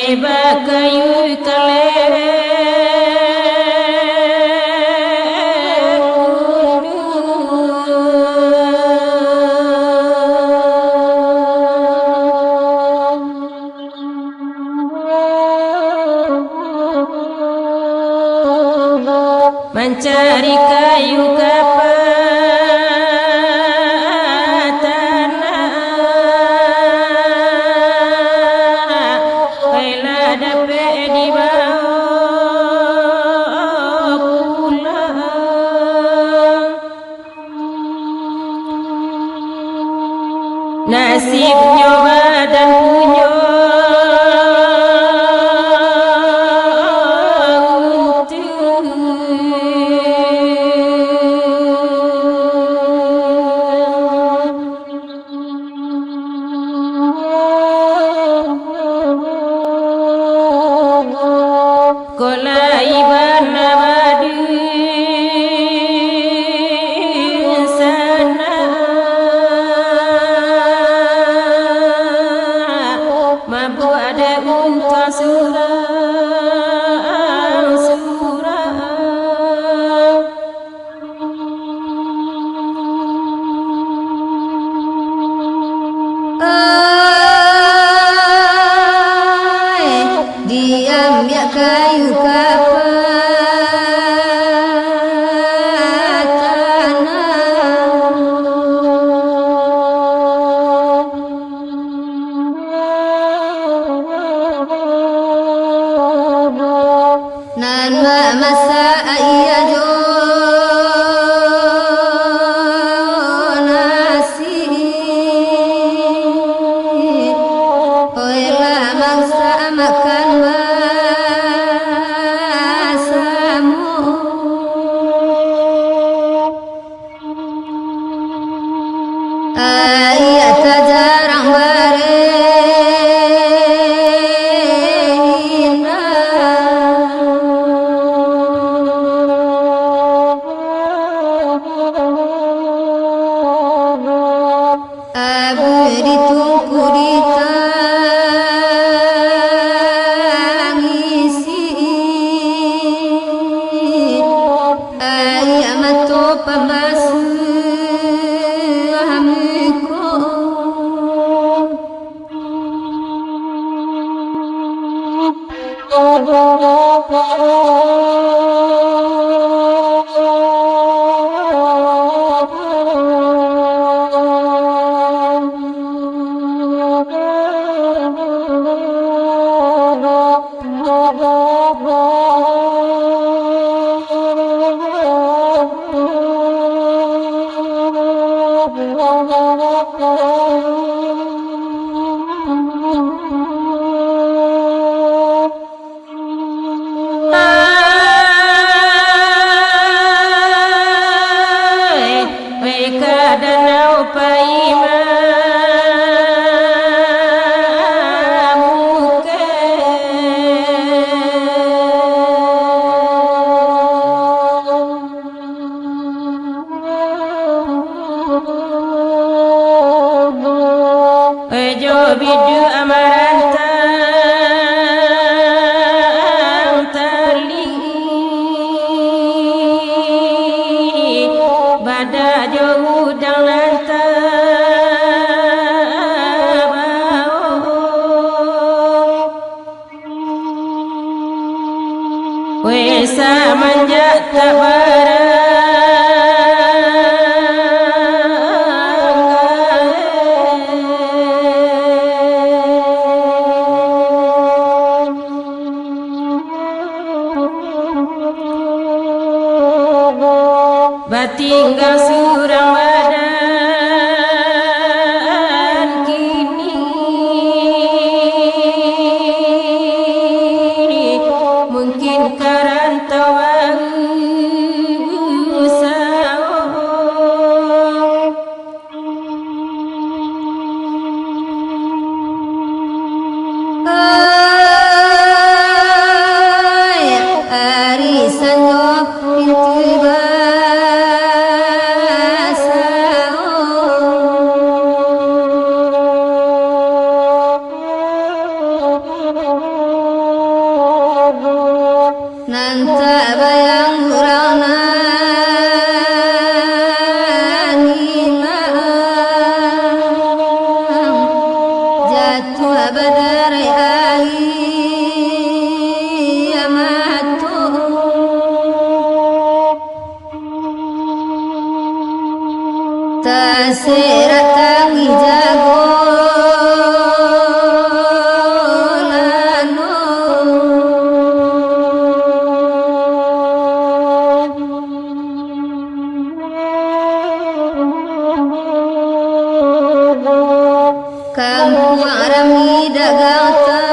kayu kelere mencari kayu kapatan bila dapat dibawa pulang nasibnya badan punya diambil kayu kapatan nan masa iya jo makan basamu ayat jarang berhina abdi tungku bidu amarantang tali pada jauh dan lantabau wesa manjat tak barang tinggal surang badan kini mungkin karantauan arisan pintu bahasa serak tangi jago lano kamu arami dagata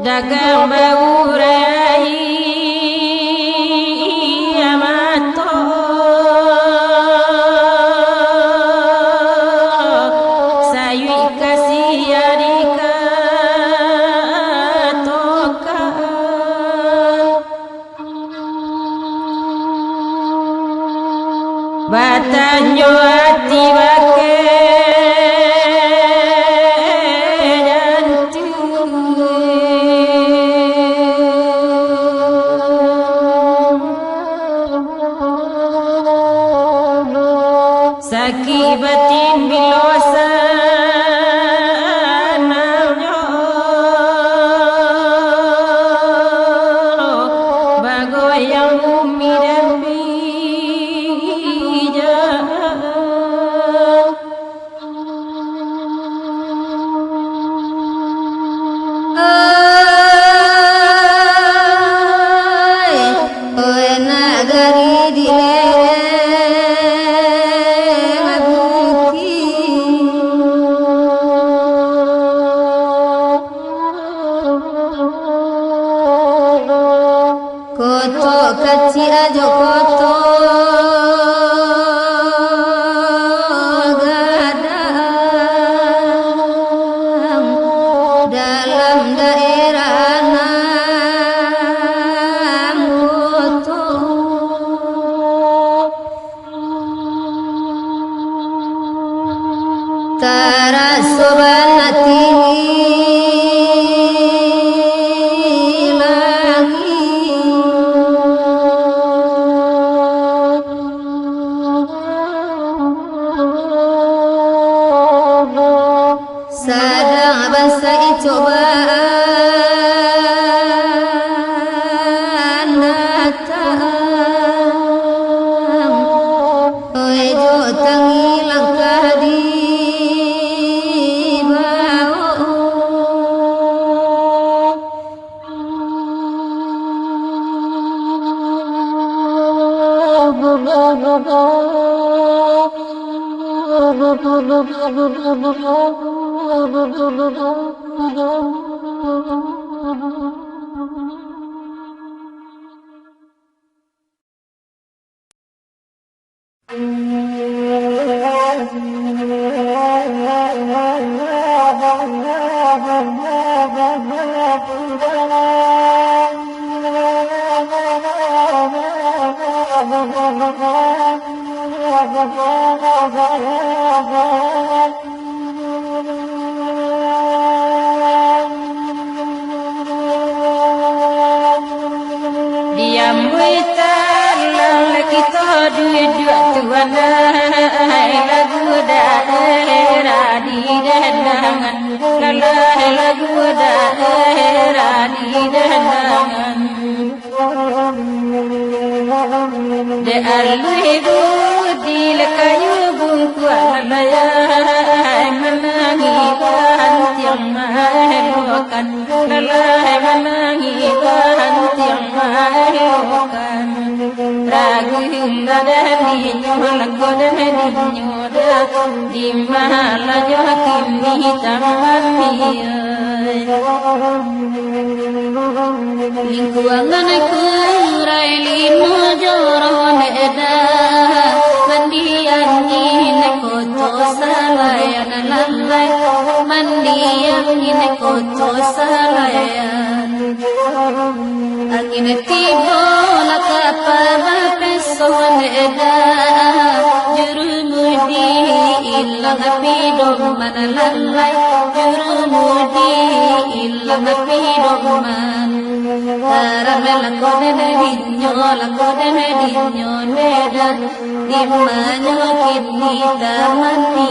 dagang baurai amato sayu kasih arika toka batanyo ati bake sakibatin bilosa namyo bagoyang umi dan bija oi nagari dile kaci ajo koto gadang dalam daerah nam koto tarasoban tinggi sadang basa cobaan datang ojo tangi langkah di diam witan lelaki dua tuan lagu daerah di dendangan lagu daerah di dendangan de aluidu di lekayu bungkuan layai menangi bantiang yang maelokan lelai menangi ganti yang maelokan ragu ladani nyolak godani nyoda di mahala jokim ni tamani lingkuangan kurai linu joron eda mandian ini koto salayan lalai mandian ini koto salayan angin tibo lakapa peson eda jurumudi ilang pidom man lalai jurumudi ilang pidom man karamela kodene dinyo neda dimanyo kini tamani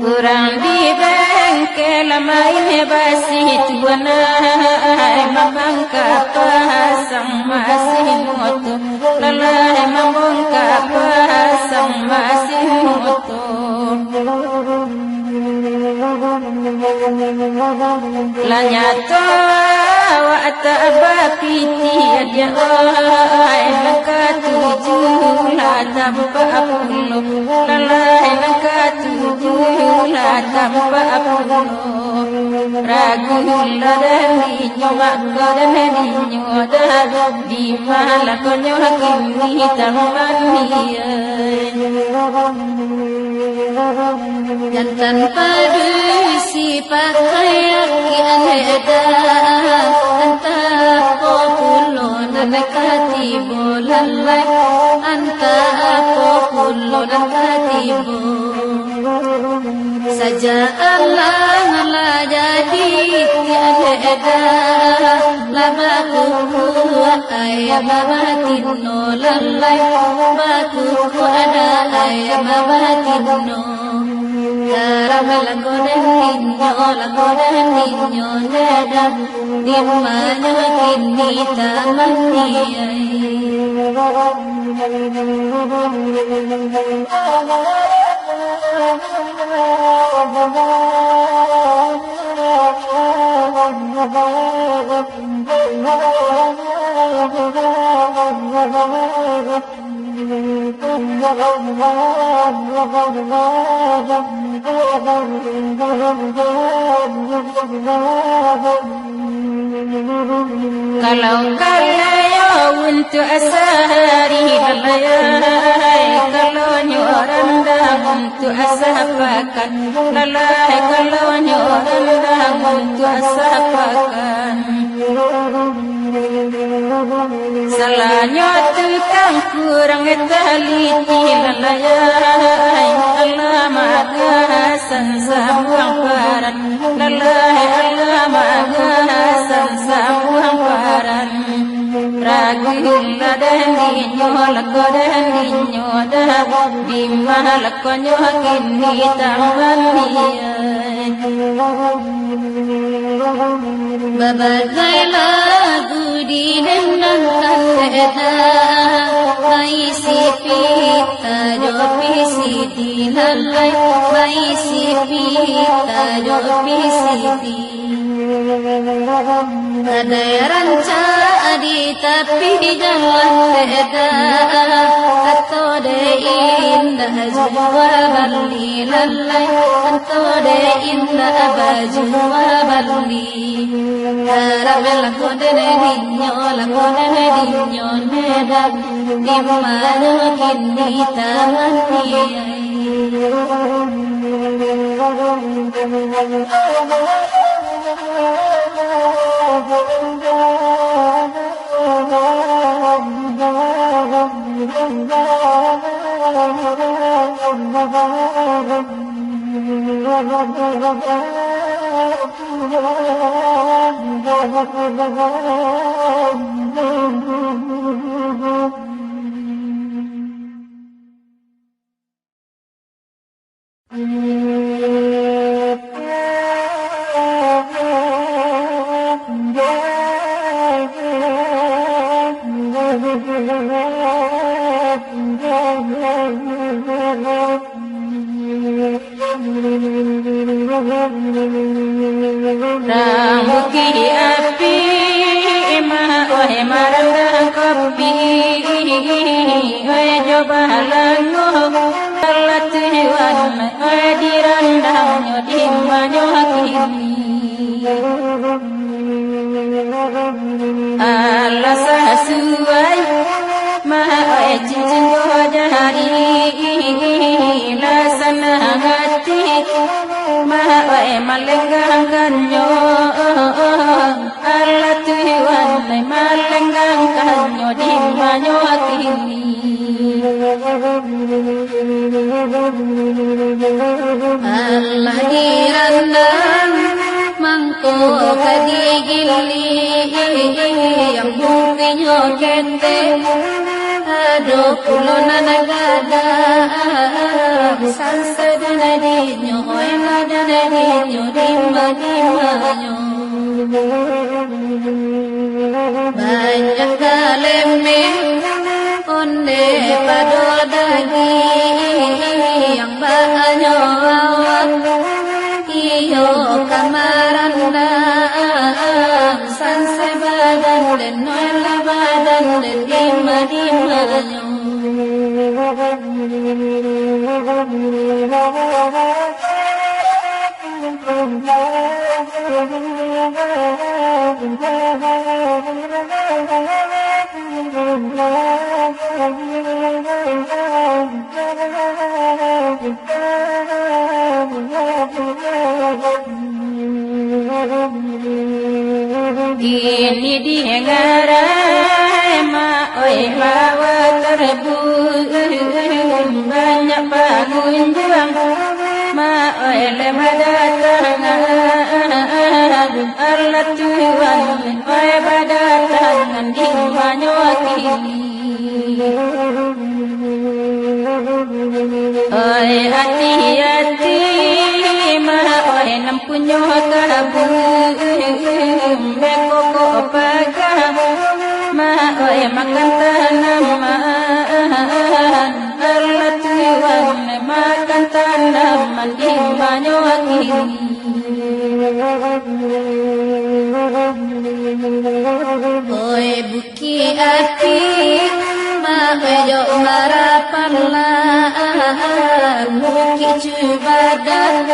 kurang di bengkel main basi tuana mabangka pasang masih moto lalai mabangka pasang masih moto lanyato wa atabapiti aja ai nakatuju la tanpa apulu lalai nakatuju la tanpa apulu ragu ladani nyoba godani nyoda di malakonyo kini tamani jantan padu si pakaian eda anta populo nakati bolalai anta populo nakati bo saja Allah la jadi eda lama ku ayam batino lalai baku ada ayam batino karamela godani nyo neda dimana kini tamani kalau kalayo untuk asari lalai kalau nyoranda untuk asapakan lalai kalau nyoranda untuk asapakan salahnya tukang kurang teliti lalai Allah magasan samuang paran lalai Allah magasan samuang paran ragu ladani nyola godani nyoda di malakonyo kini tamani babagai lagu di dendang kata maisi pita jopi siti lalai maisi pita jopi siti ada ranca di tapi jalan beda atau de indah jua bali lalai atau de indah baju bali karamela kodene dinyo neda di mana kini tamani Rambuki api oe marandang kopi oe coba lango latuan oe dirandang nyodimbanyo hakimi ala sasuai oe cincin gojari lasana hati oe malenggang kanyo ala tuan malenggang kanyo dimbanyo hakimi Allah dirandang mangko kadigili yang buktinya kente ado kulona nagada sansadana dinyo oe madana dinyo dimma dimmanyo banyak kaleme onde padodagi yang banyo awak iyo kamaranda sanse badan dan noela badan dan dimma dimmanyo ini dihengarai oe hawa terbu banyak pengunjung oe lemah datang Allah Tuhan oe badatangan di banyo hakimi oe hati-hati oe nampunyo kabu bekoko pagam oe makan tanaman Allah Tuhan makan tanaman di banyo hakimi oe buki ati oe marapanlah buki cubadan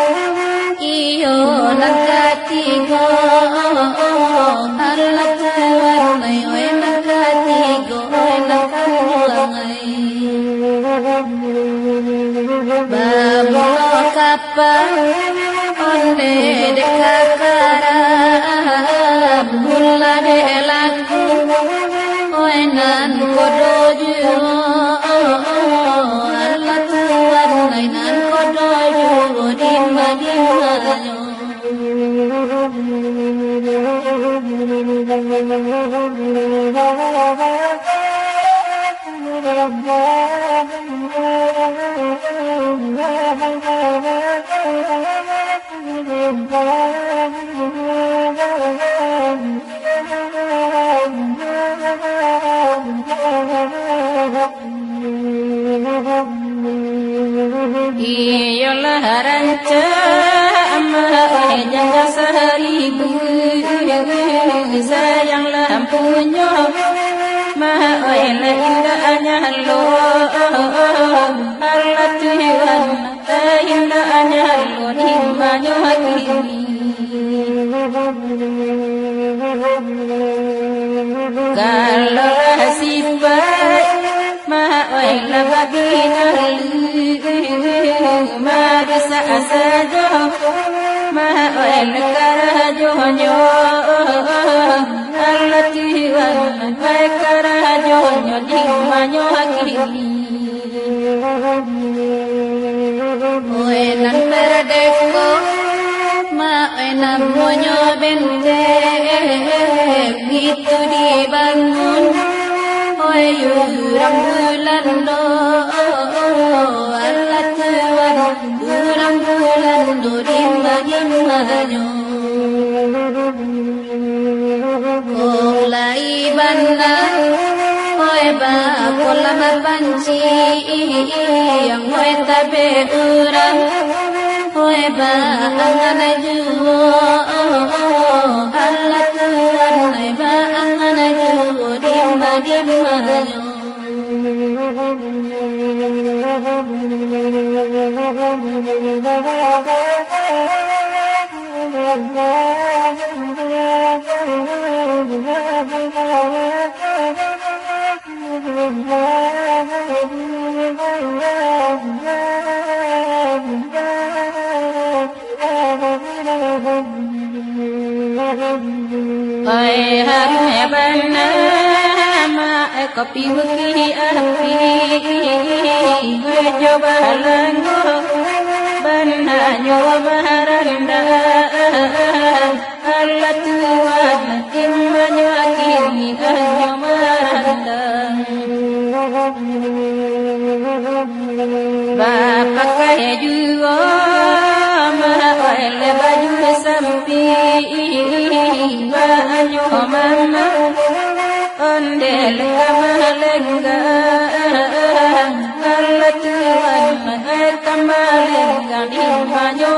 iyo nakatigo Allah Tuhan oe nakatigo oe nakamulangai babu kapal onde dekakara bulla de laku oe nan kodoju Allah Tuhan oe nan kodoju dimma dimmanyo iyalah ranca oe jangka seribu sayang lampunya oe indahnya lo Allah Tuhan indahnya lo dimbanyo hakimi kalau sifat oe labagina bisa saja oe karajo nyo Allah Tuhan oe karajo nyo dimbanyo hakimi oe nan berdeko namanya benteng itu dibangun rembulan do Allah Tuhan rembulan do dimana-manyo kolai bana ba kolam panci yang hoy tabe urang hoy ba angana juo Allah Tuhan hoy ba angana juo dimana-manyo Ay harme bana ma kopi muki api coba langgo bana nyoba maranda Allah Tuhan immanyo akini anyo maranda Bapak kaya juo ma ele baju sampi banyo mama ondel kamalenga Allah Tuhan kamalenga di banyo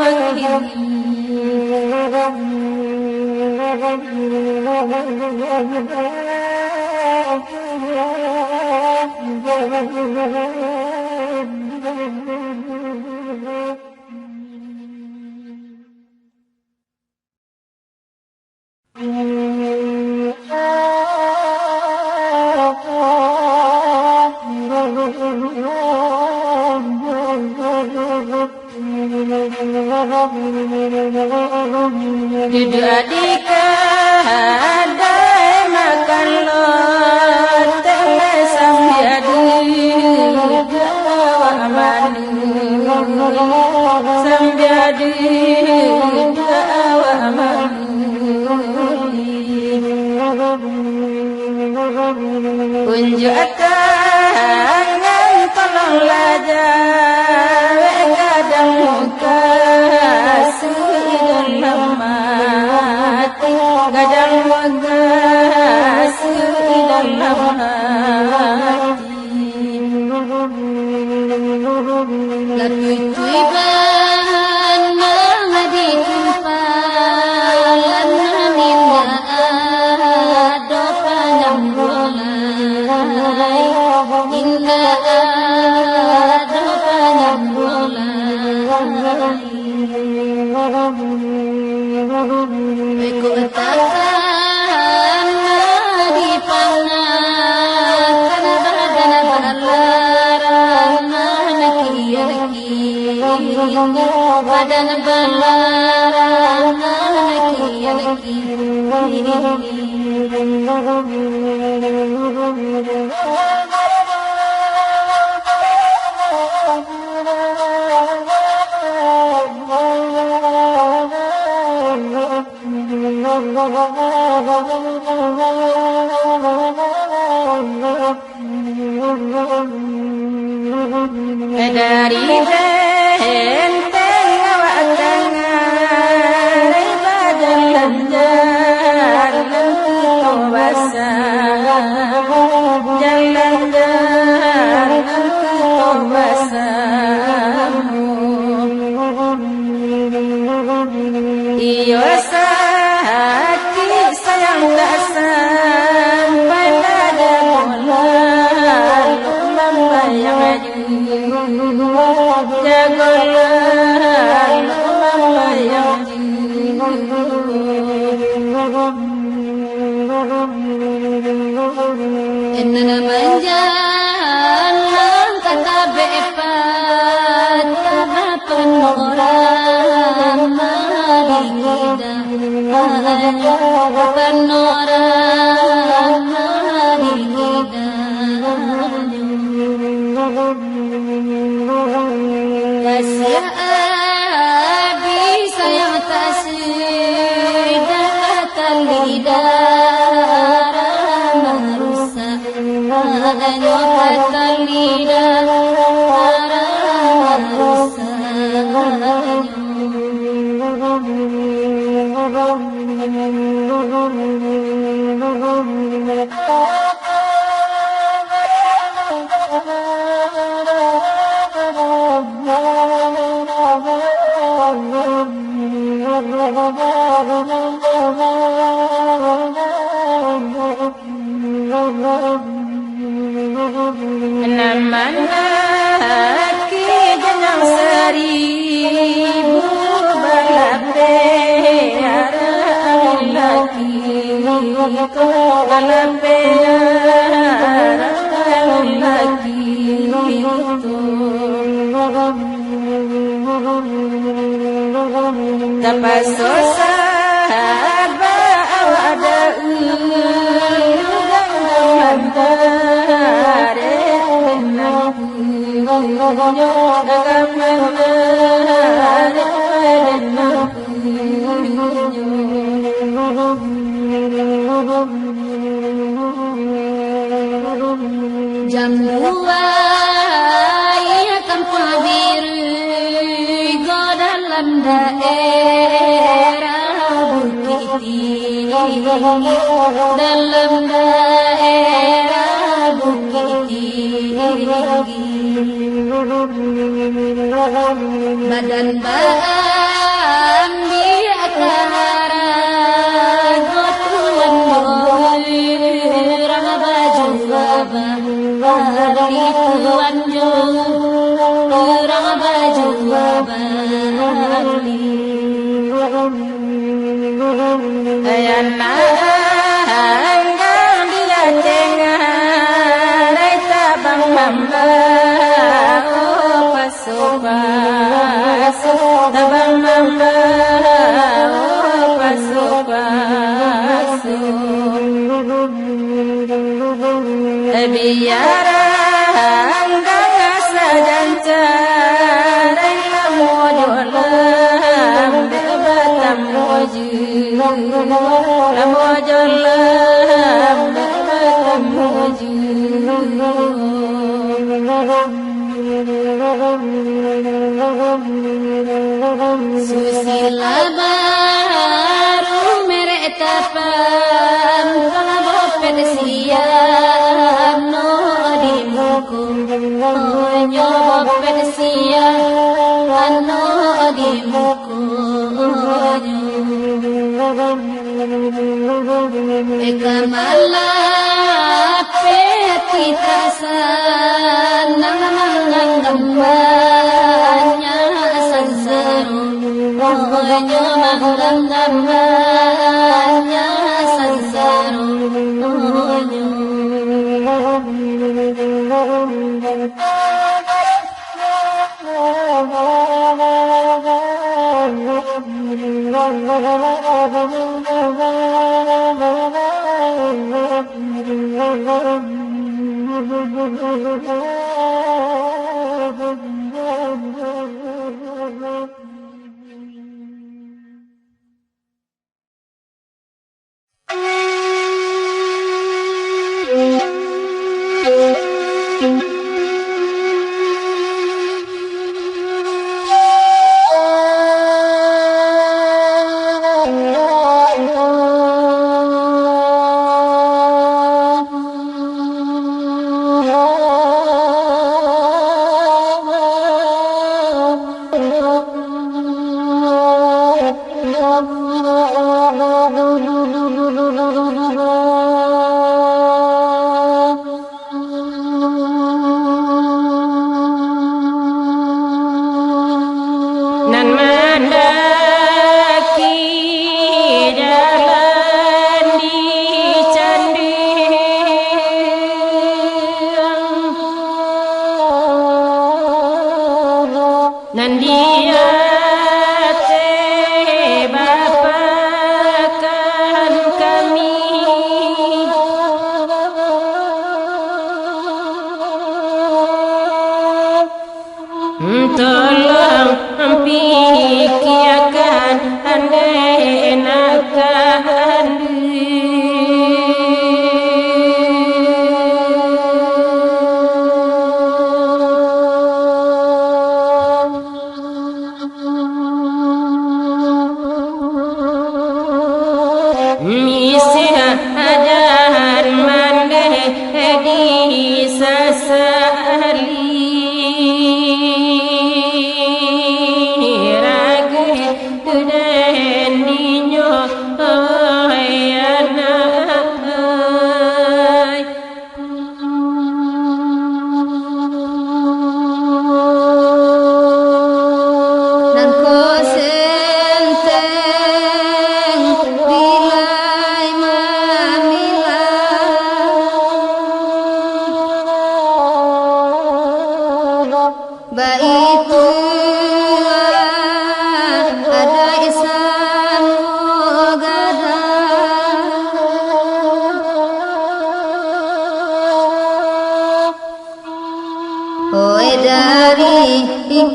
Duduk adika hadai makan lonteng sambiadu gawa mani sambiadu gawa mani unjuk tangan tolong lajar kadang muka mati gadang wagas dalam hati lalu tuiban di kumpalan minda ada panjang mulai indah ada panjang mulai Eko takkan dipangakan badan balaran laki-laki badan balaran laki-laki dari benteng awak tangan badan lanjar lentu basah jalan jalan lentu basah iyo sakit sayang tak sampai pada bulan lomba yang jagolah lomba yang Inna manjalan kata bepat tahapan orang maligida tahapan orang maligida kasih abi sayang tasih Nandiate bapakan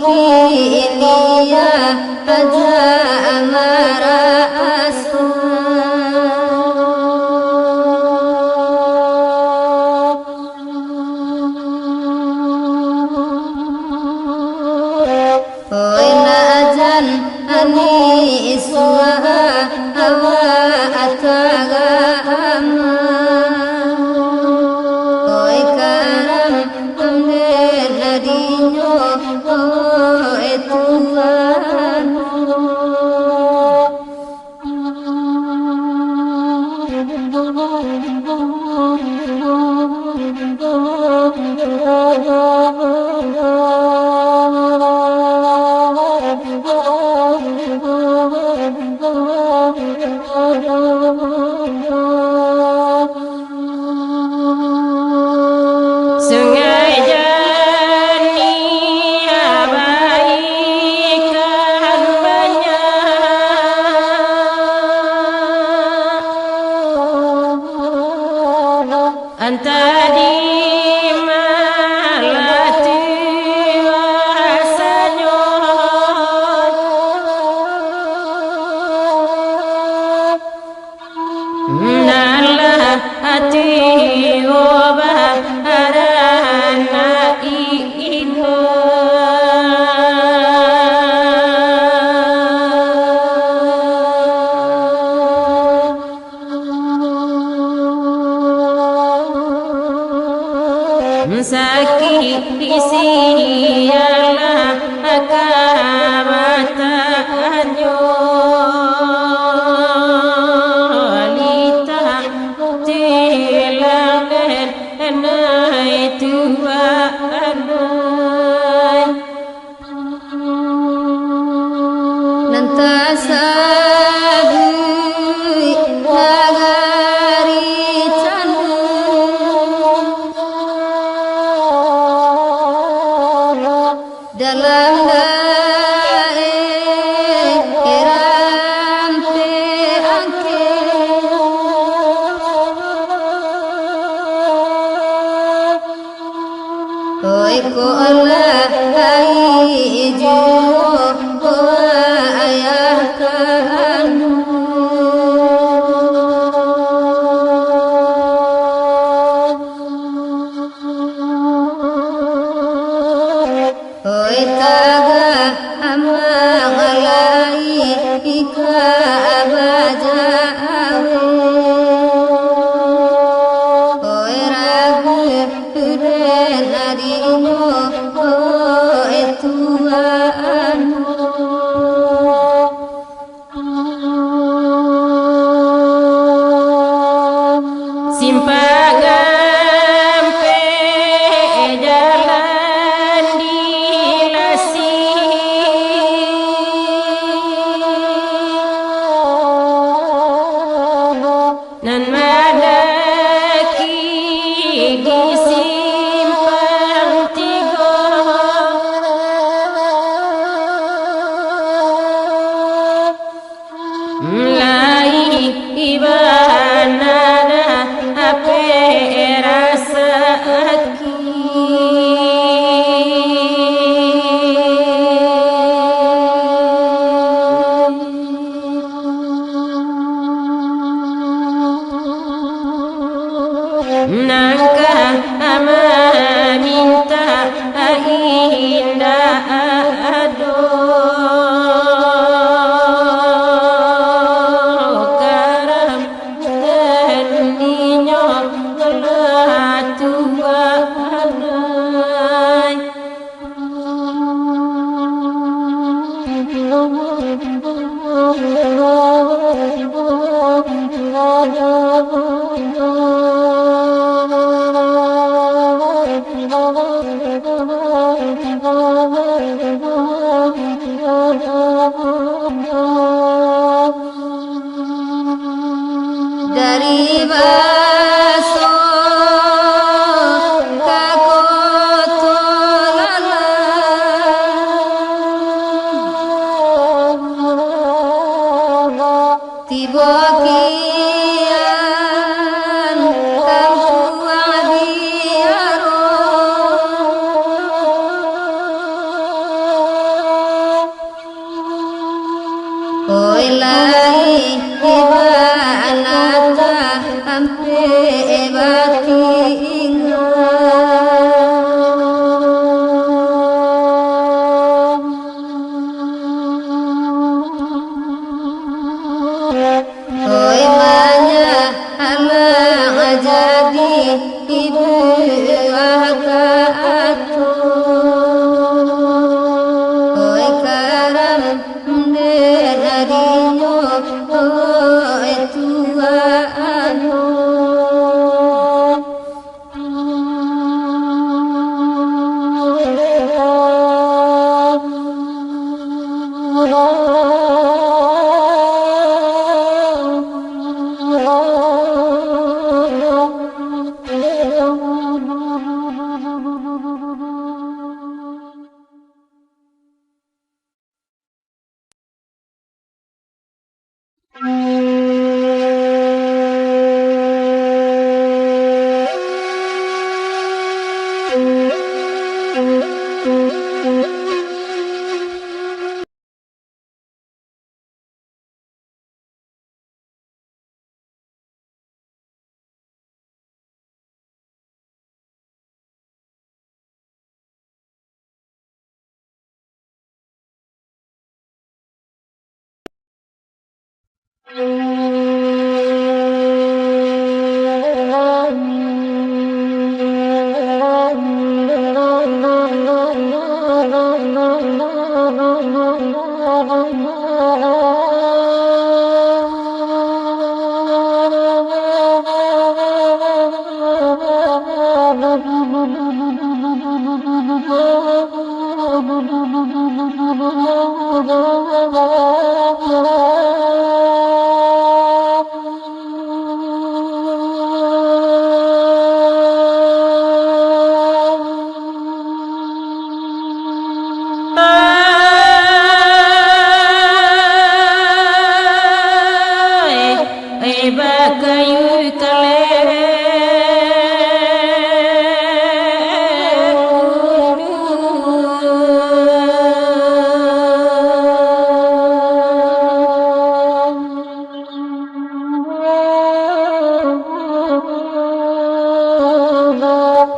Ilia Raja Amara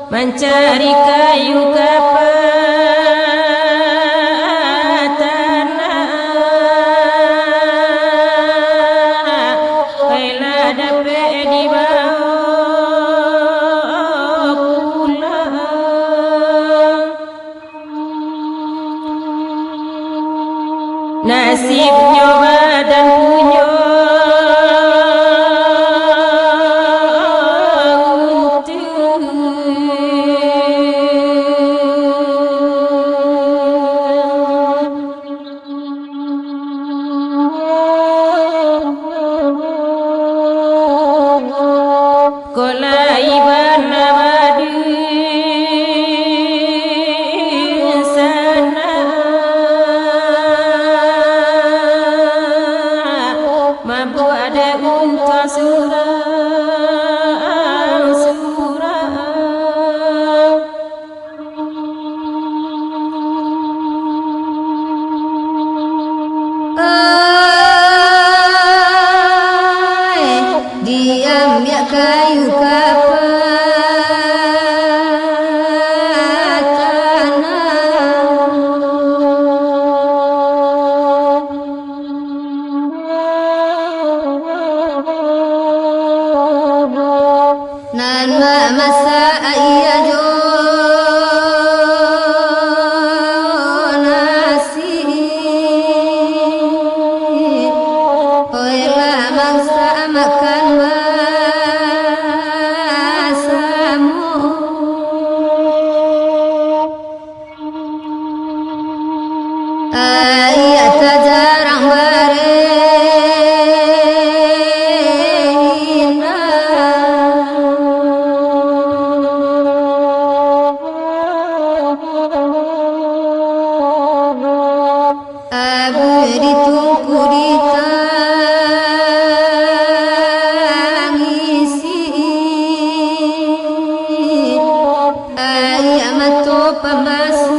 Mencari kayu kapatana, baiklah dapat dibawa pulang. Nasibnya badan punya kayu kapatana, nan masa iya jo nasi, oilah mangsa makan ayat jarang berena, abdi tungku ditangisi, ayat mato pembasu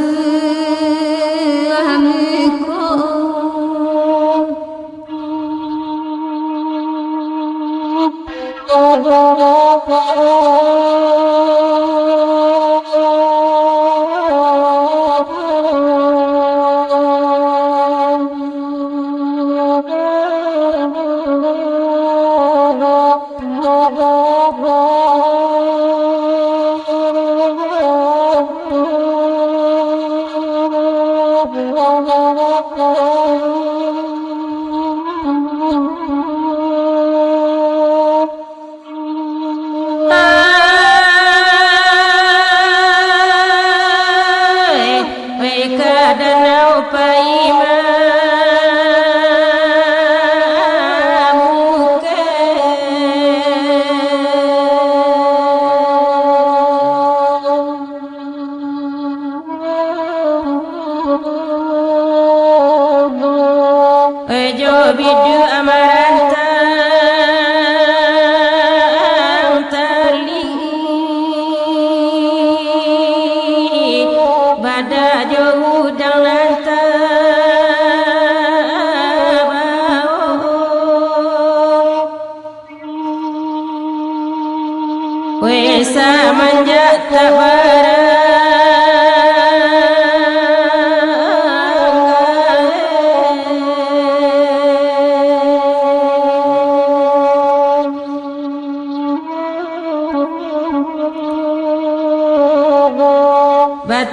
semenjak tak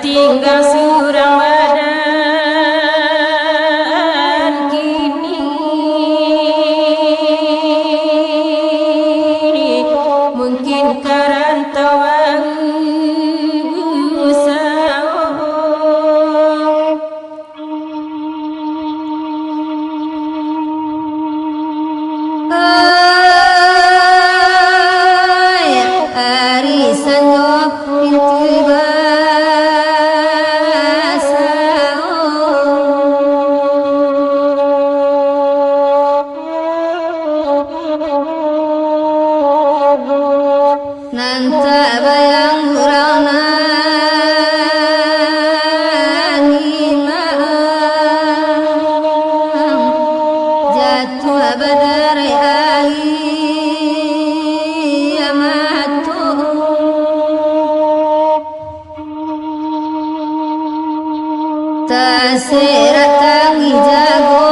tinggal surang badan kini mungkin karantauan usaha arisan pintu terserak tangi jago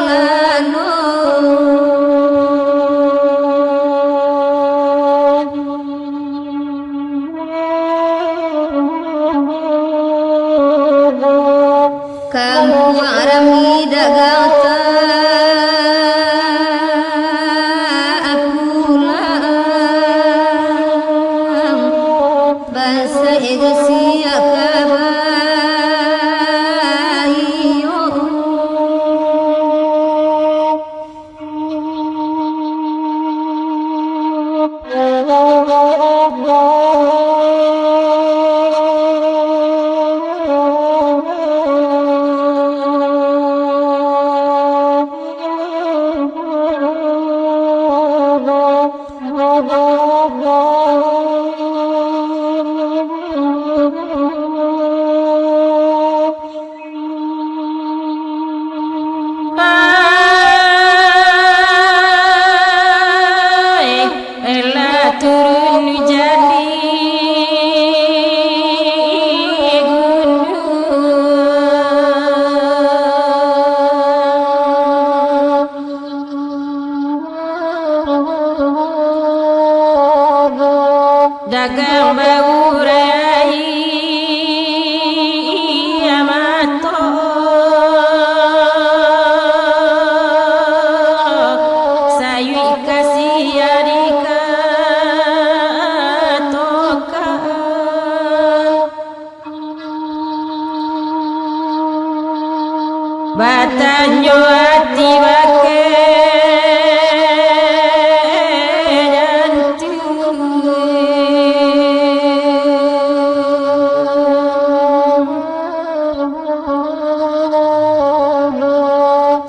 lano kamu arami dagang bahasa Indonesia dagang baurai amato sayu kasih adika toka batanyo hati wake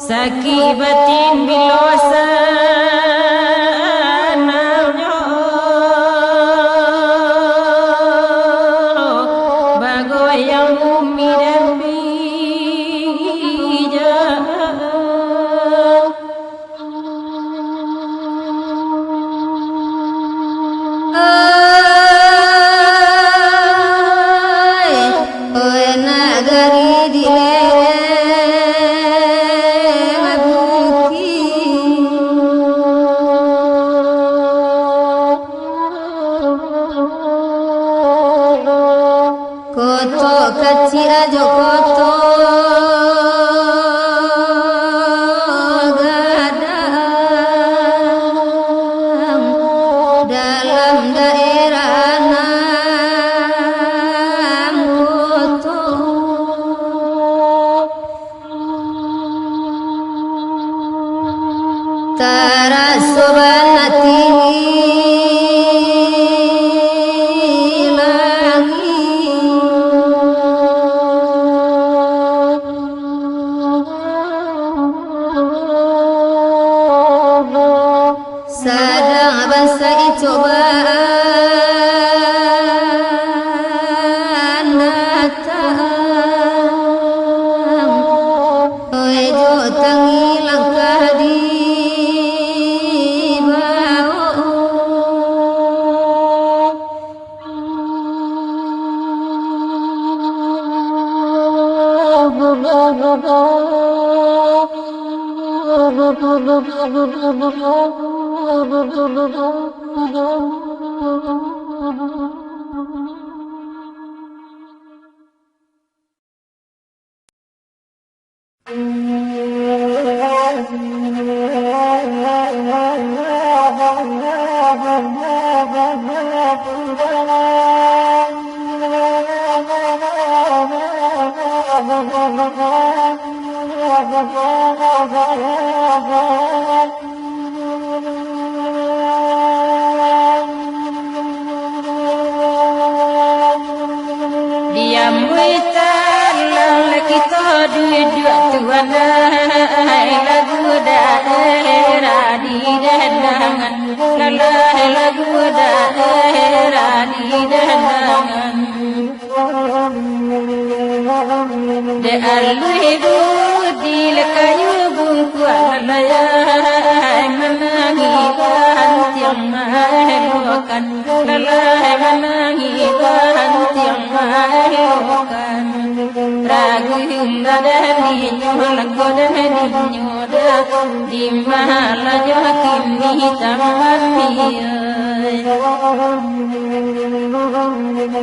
sakibatin bilosa namyo bagoy yang bumi dan bijak oi nagari dilere koto kecil aja koto gadang dalam daerah enam koto tarasoban tinggi sadang bahasa cobaan datang oi jo tangi langkah di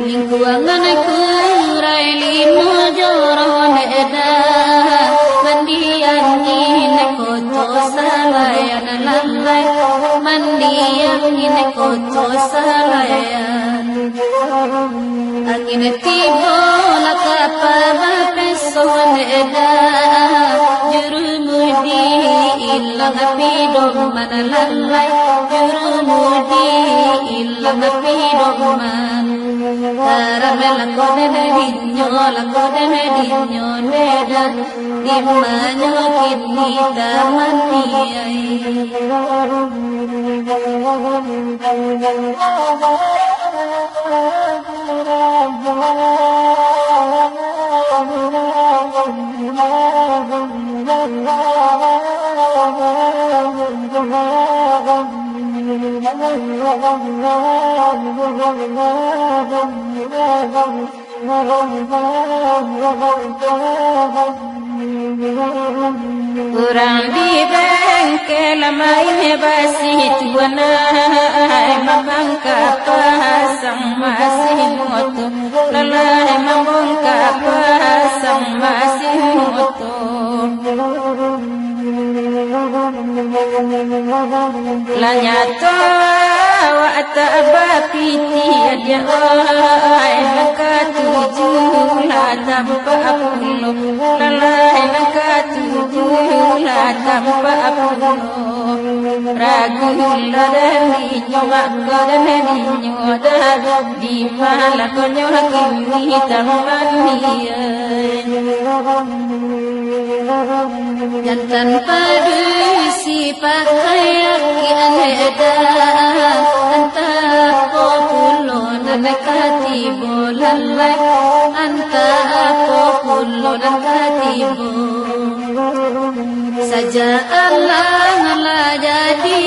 Lingkungan kurai limo joron eda mandian ini koto salayan lalai mandian ini koto salayan angin tibo lakapa peson eda jurumudi ilang pidom mana lalai jurumudi ilang pidom man Karamela kode medinyo la kode medinyo neda dimana kini damaniai Kurang di bengkel main basit wana mabangka pasang masih moto lalai mabangka pasang masih moto lanyata wa atabapiti adia ai maka tujuh la tanpa apunu lalai maka tujuh la tanpa apunu ragu ladani nyoba godani nyoda di malak nyohakini tamani jantan padu sifat hayaki aneda anta populon nakati bolalai anta populon nakati saja Allah la jadi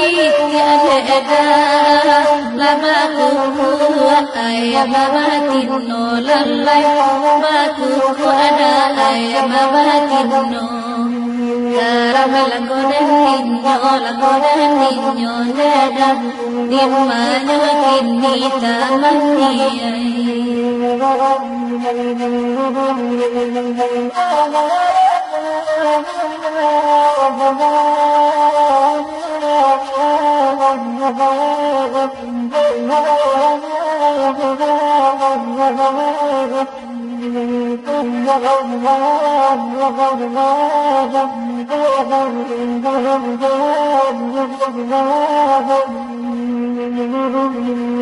aneda lama ku ayam matino lalai baku ada ayam matino Karamela kode ninyo neda dimana kini tamaniai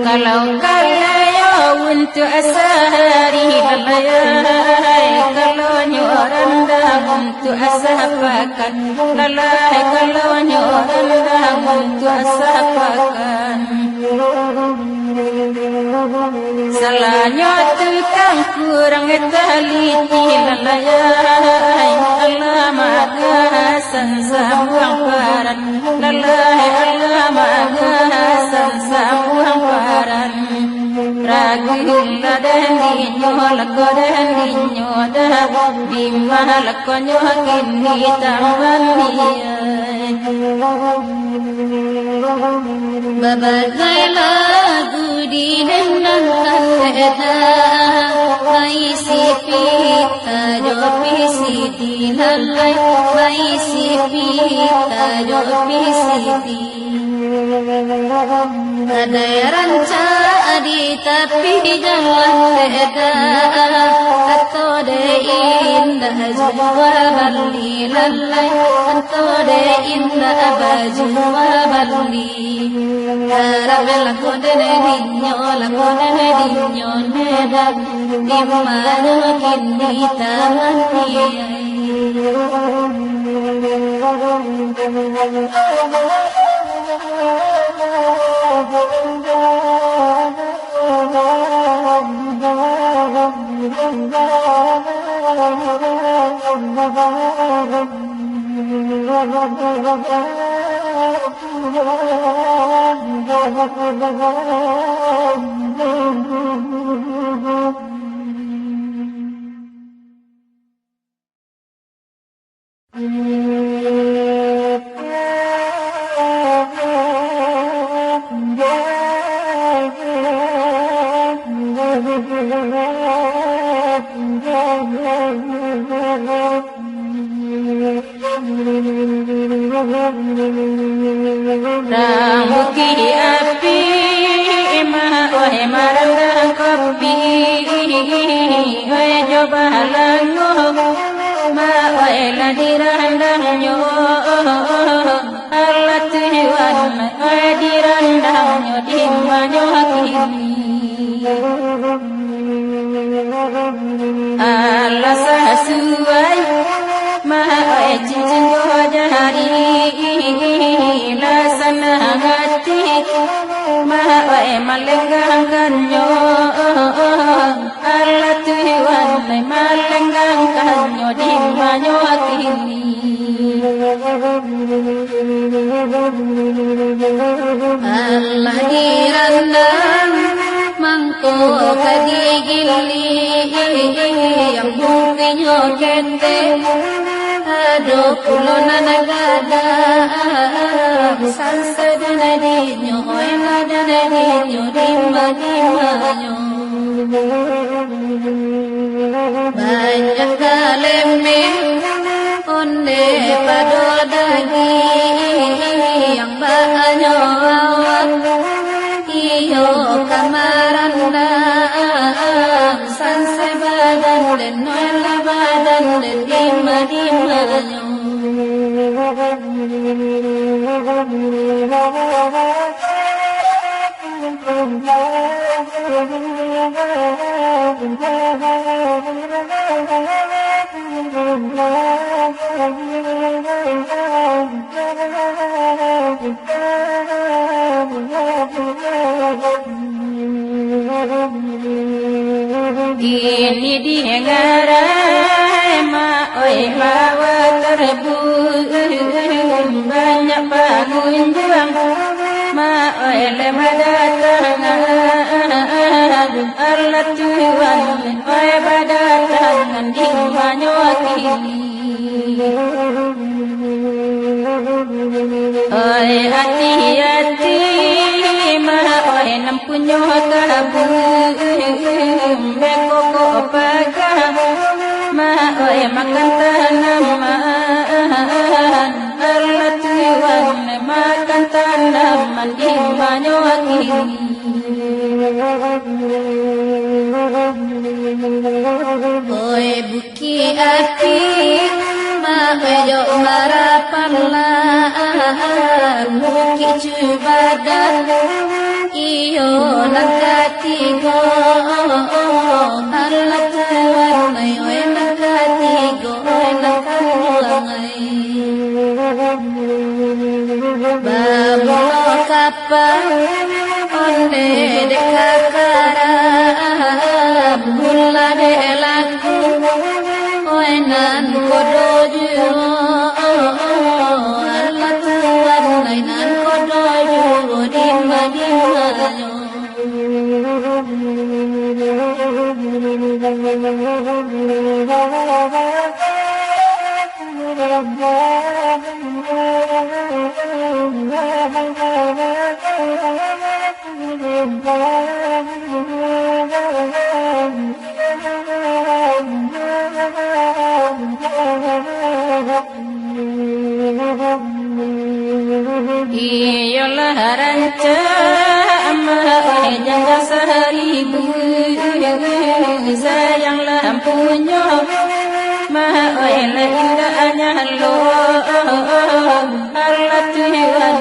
Kalau kalayo untuk asari lalai kalau nyoranda untuk asapakan lalai kalau nyoranda untuk asapakan salahnya tukang kurang teliti lalai Allah maha sansabuang paran lalai Allah maha sansabuang paran ragu ladani nyola godani nyoda di mana lakonyo kini tamani babagai lagu didenangkan leda mai si pita jopi si dilalai mai si pita jopi si di ada ranca di tepi jalan leda atau de indah jua bali lalai atau de indah baju bali Rabel kodene dinyo neda dimana kini tangan Ramuki api ma ohe maranda kopi ohe coba lango ma ohe ladirandangyo Allah Tuhan ohe dirandangyo dimbanyo hakini Allah sasuai ma ohe cincin jari lasana hati ma oe malengganganyo Allah Tuhan malengganganyo di banyo akini Allah dirandang mangko kadigili yang buktinya kente aduh kulona nagada sansadana dinyo emadana dinyo dimanimanyo banyak kaleme onde padodagi yang banyo awak iyo kamaranda sanse badan dan noela badan dan dimanimanyo Ini dia ngarai ma oi bawa terbu banyak pengunjung ma oi lemah datangan Allah Tuhan oi badatangan di banyak ini oi hati-hati ma oi nampunyo kabur bekoko pagam ma oi makan tanaman Allah Tuhan makan tanaman di banyak ini oi buki api ma ojo marapalan buki cubadan iyo nakatigo Allah Tuhan oi nakatigo nakamuangai babulo kapal onde dekakara bulla de laku oenan kodoju Allah Tuhan oenan kodoju dimadimanyo Iyalah ranca ama jangan seribu sayang lampunya malah indahnya lo Allah Tuhan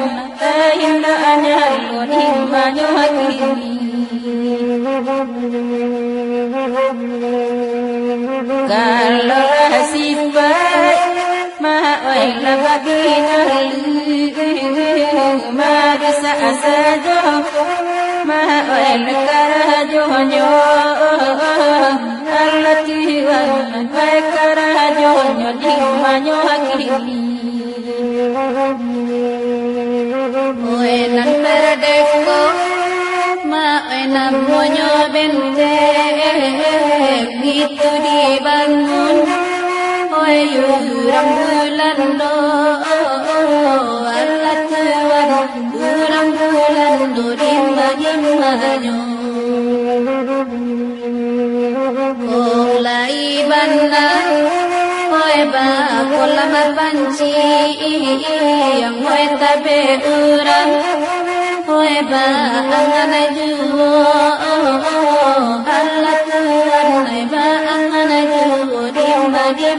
indahnya lo dimanya kini kalau sifat malah baginya Madisa saja malah karajonya Allah Tuhan karajonya dimanya kini Oenan berdeko Oenan monyo benteng itu dibangun Oyurang bulan do Allah Tuhan urang bulan do dimanya Olai bandar Oe ba kolam banci yang oe tabe urang Oe ba angana juo Allah Tuhan oe ba angana juo dimanya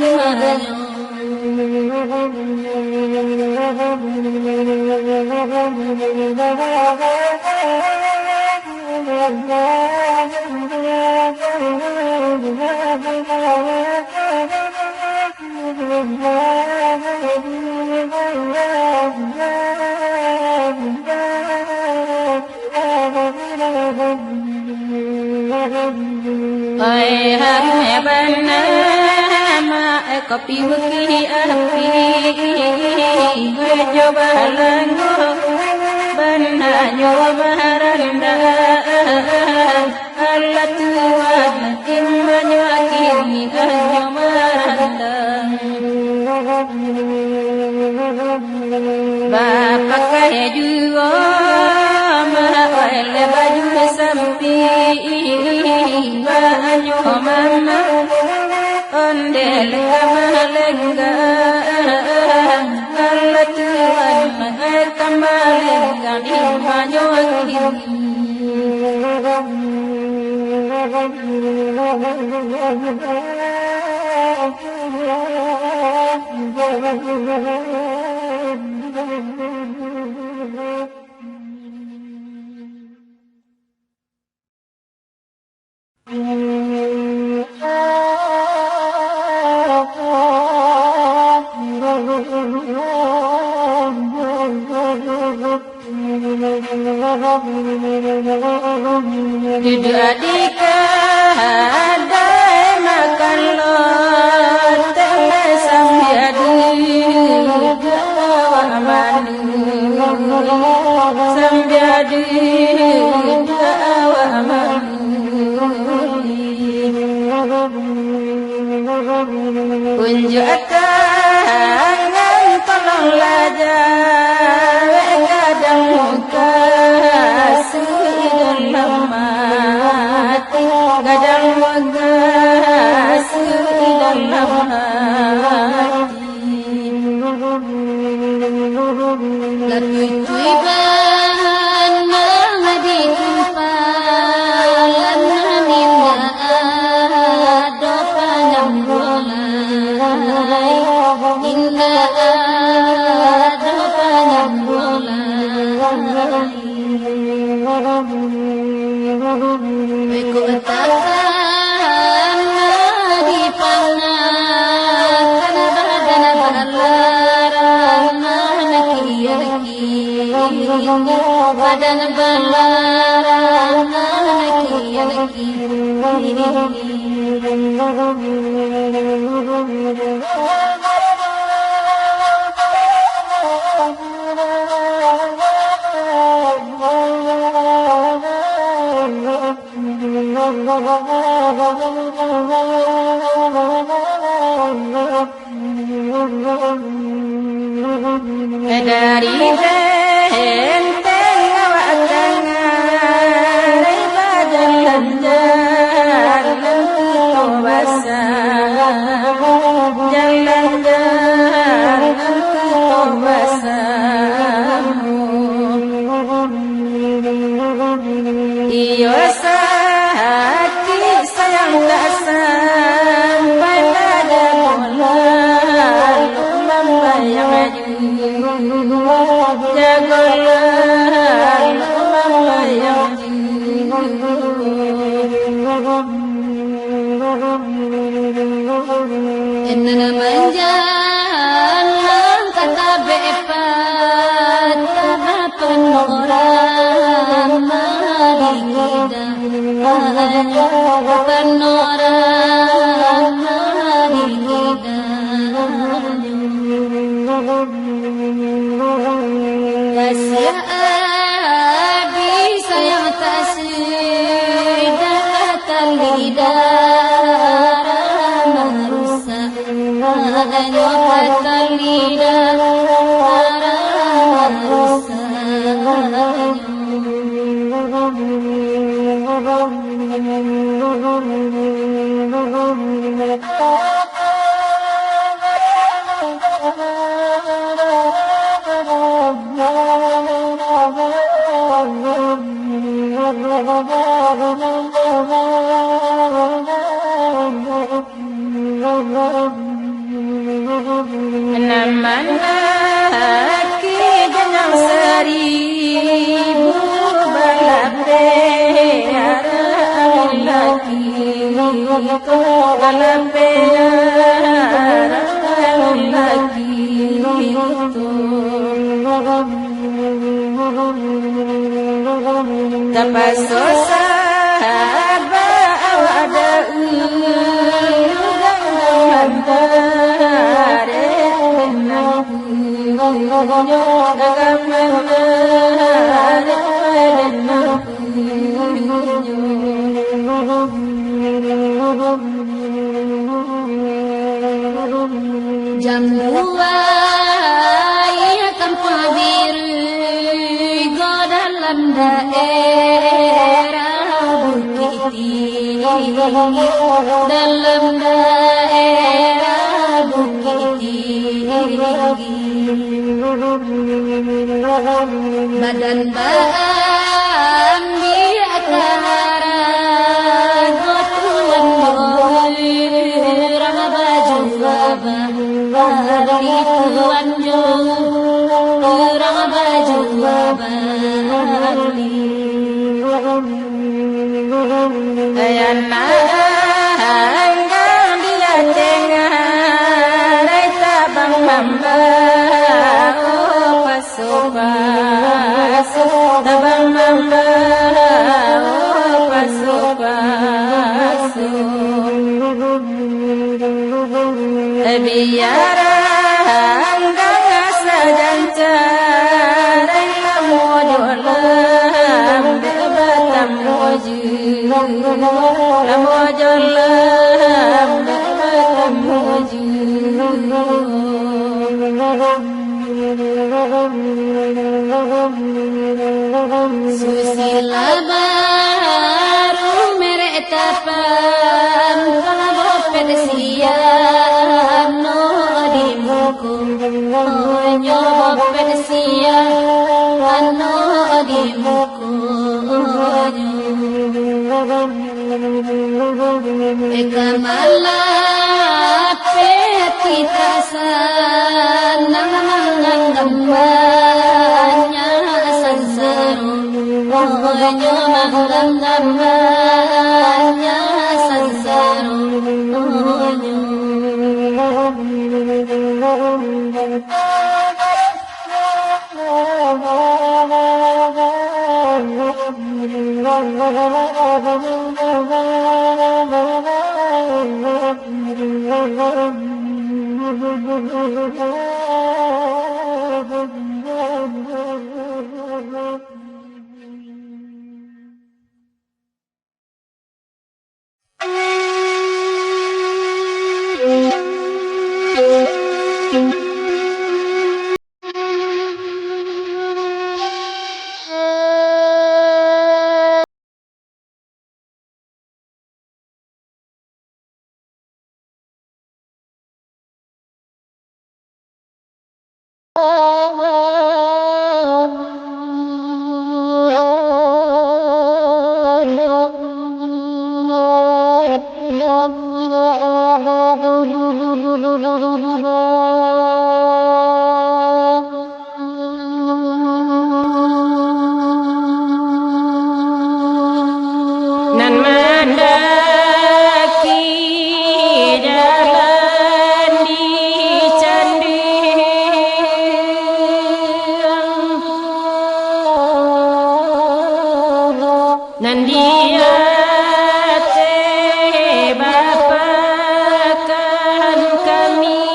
Hai hame bana ma kopi buki api coba langgo bana nyoba randa Allah Tuhan imanya kini nyoba randa Bapak kaya juga Mahal baju sampi Banyo mama Ondel kamalengga Allah Tuhan mahal kamalengga Di banyo Hidup adika hadai makan lo tersam jadi awamani sam jadi awamani unjuk tangan tolong lajar kadang muka mati gadang wagas di dalam hati lalu tuiban mengadi kumpalan ninda ada panjang mulai ninda ada panjang mulai Ku takkan dipanahkan badan balaran laki-laki badan balaran laki-laki dari benteng awak tangan badan jalan ke basah jalan ke basah jagoan melayang Inna manjalan kata bepat kata penoran marikida penoran marikida Kasih abi sayang tasida kata lidah marusa Anyo kata lidah marusa Namanaki janang seribu balape arang lagi balape arang lagi tapasosa ba awada Jam 2 ia tanpa diri go dalam daerah Bukit Tinggi dalam daerah Bukit Tinggi badan baan di akara gotuan rama baju abah hari tuan jo rama baju abah ayana anggang dia tengah raita bang mamba Tabang mamba paso paso biara anggang sajanca rela mojolam bebatam moju mojolam bebatam moju Susila baru merek tapan kalau persian no di muku nyoba persian no di muku Ekamala petitasan nangangan gambanya sansaru Onyo manggang gambanya sansaru Onyo Bapakkan kami,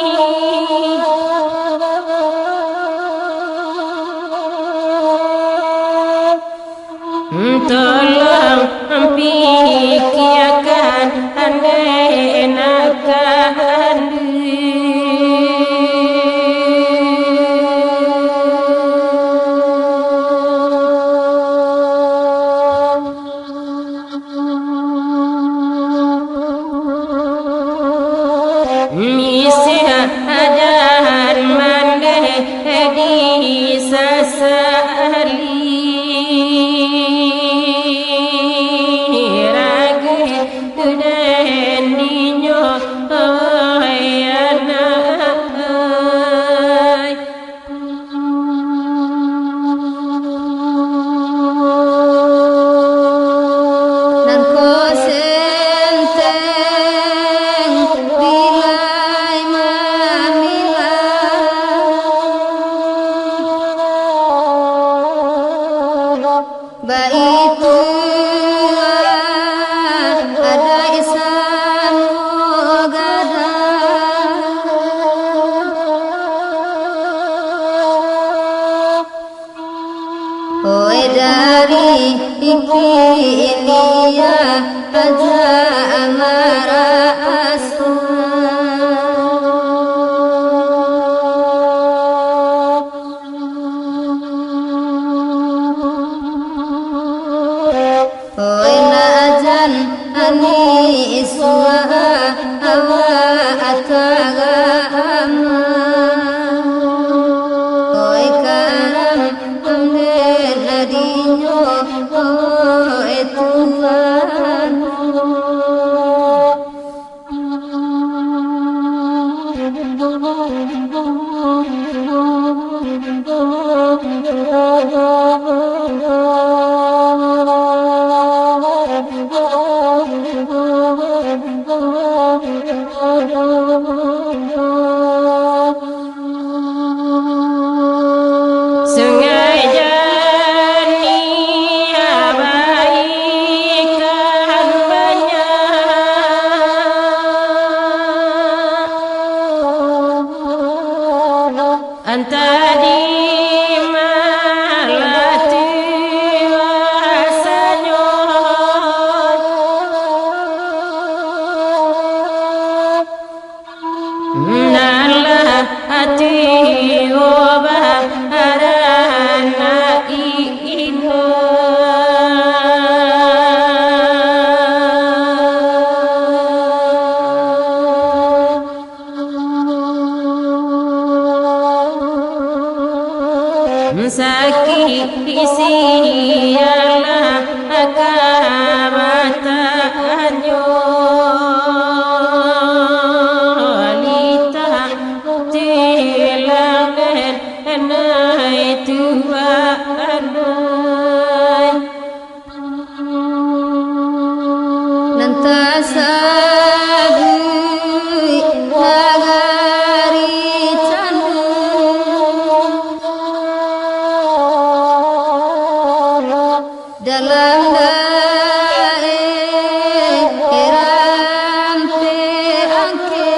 tolong pikirkan enakan Misahadan mandeh di sasali rage den dinyo ayana nan ko senteng bilay mamila ba itu ada isang gada Oi dari ikilia aja amara asu Oi najan ani iswa awa ataga ama Oi karam amne nadinyo oi tuan Sungai jernih abaikan banyak Antadi malati wasanyo Nalah hati obah arana ino Sakit isialah akabataanyo Alita tilangan enai tua anai nantasagu nagari candu dalam daerah te angke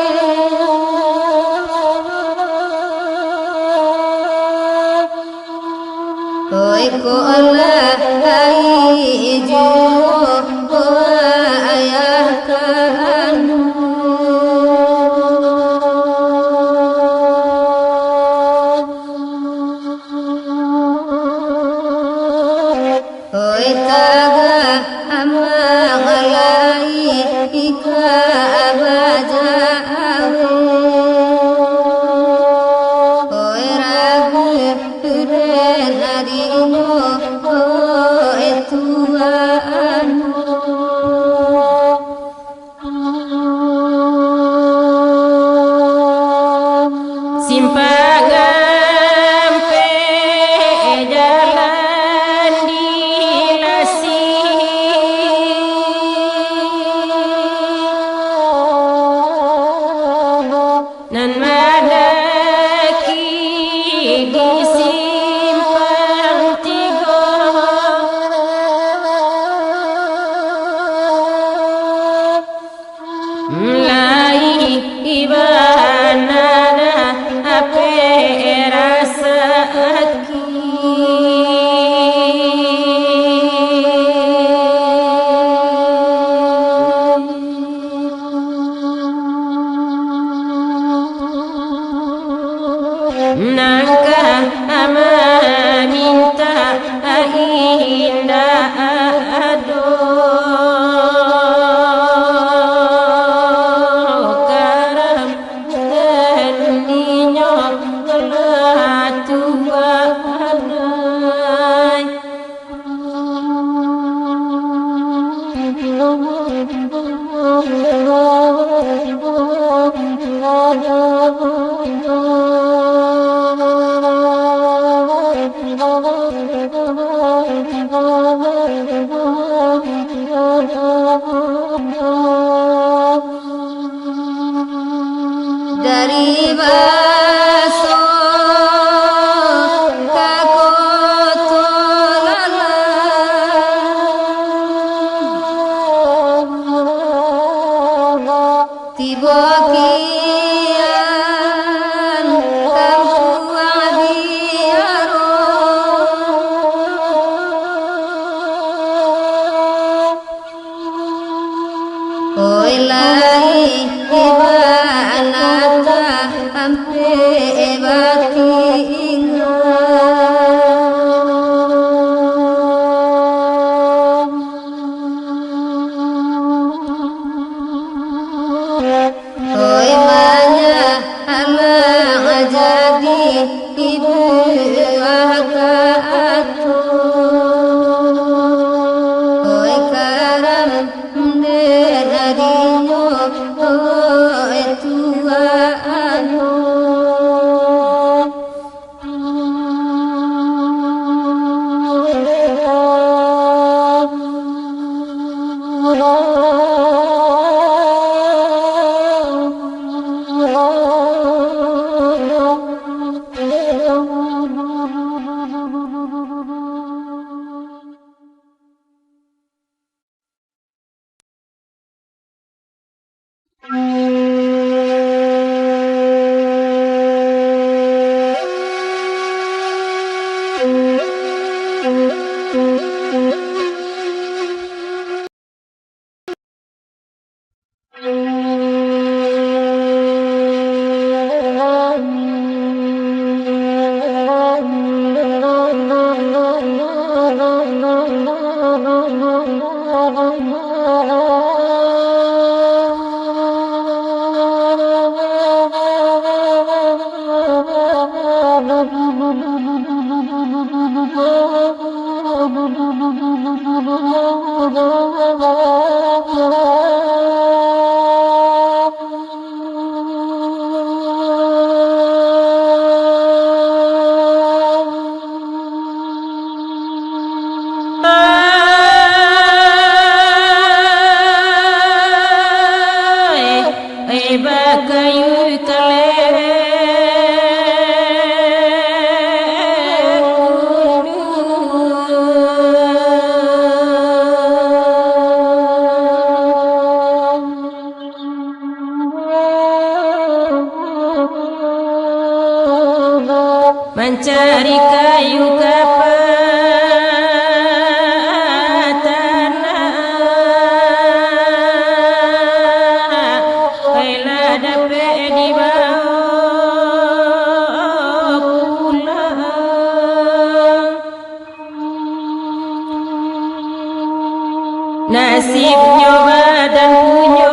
Oi ko Allah ai jo ayah kanu Oi taga amangalai ika abaja awe Oi ragu den adinyo oi tuanu Simpangan pe jalan dilasi Nan madaki di simpang tiga Dari baso tiba kian tamsu adiyaro oi lai iba anata ampe baki oi manya alang jadi ibu akaatu oi karam denarinya oi tuaano mencari kayu kapatana baiklah dapat dibawa pulang nasibnya badan punya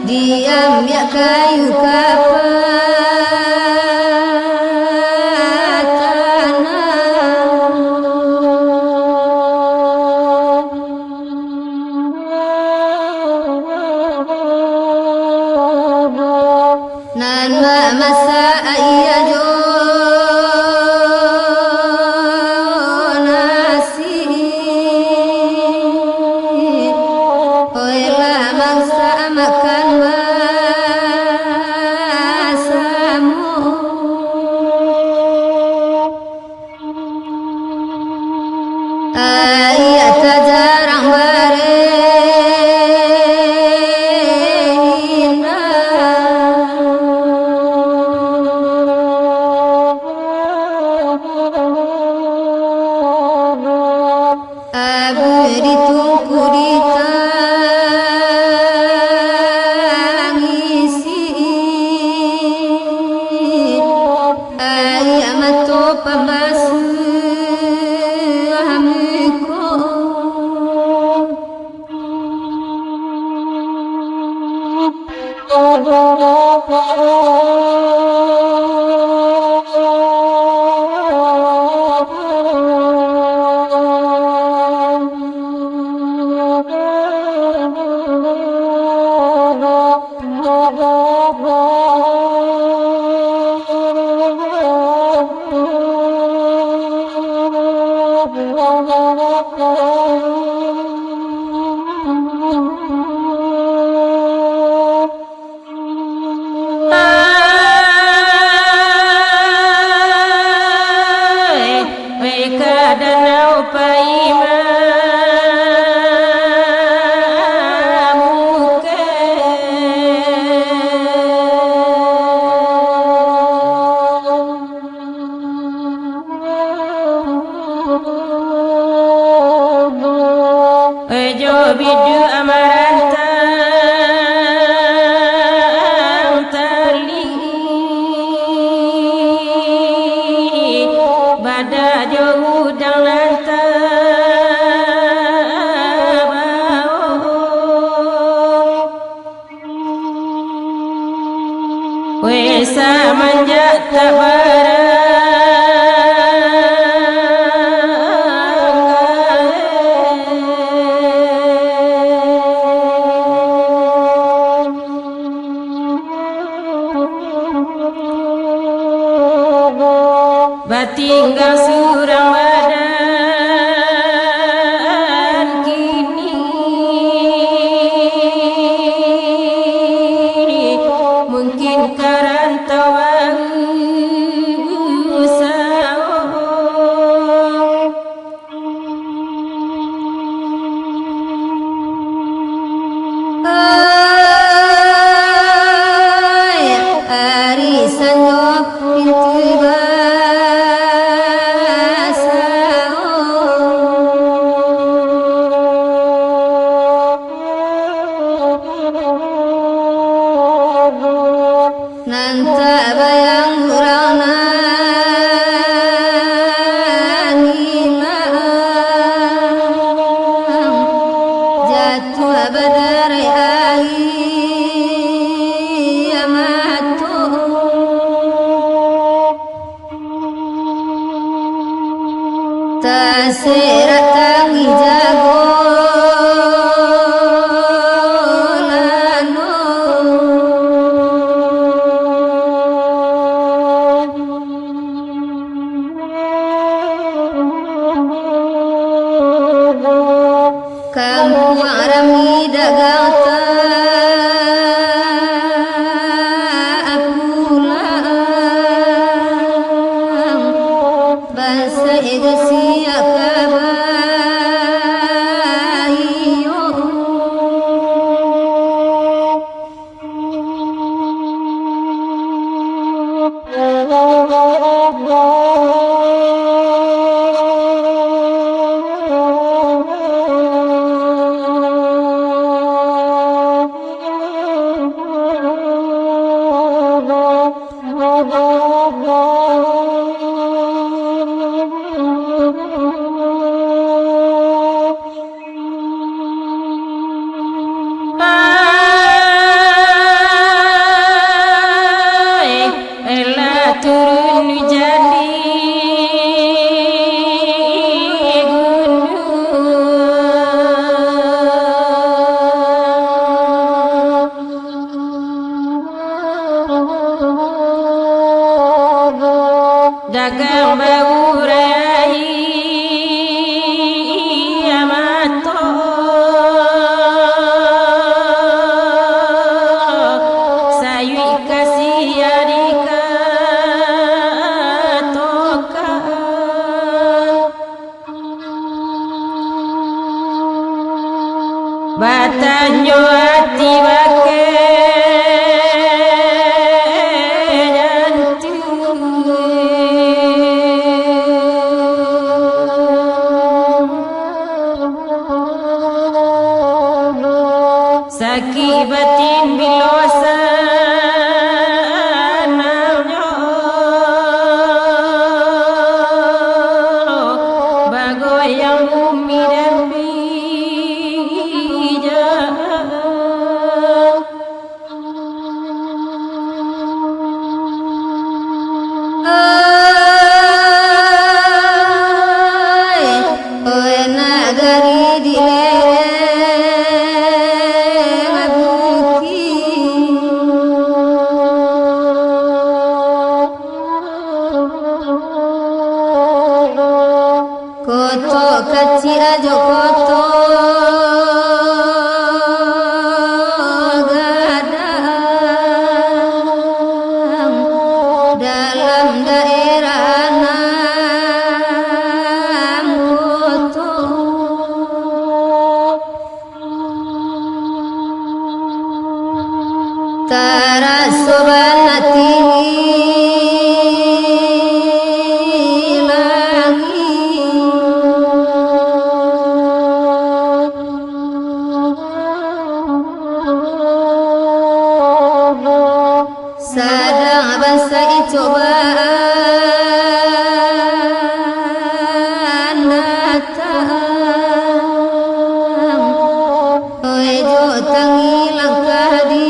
diam ya kayu kapatana nan masa iya jo makan masamu ayat jarang berhina batu pembasuh mikro bidu amarantang tali bada jauh dan lantabau wesa manjat tabara tinggal surang badan kini mungkin karantauan terserat tangi jago lano kamu arami dagang dagang bau rai amato sayu kasih adika toka batanyo ati bake sakibatin bilosa nalyo koto kaci ajo koto gadang dalam daerah nang koto tarasoban hati sadang bangsa cobaan datang ojo tangi langkah di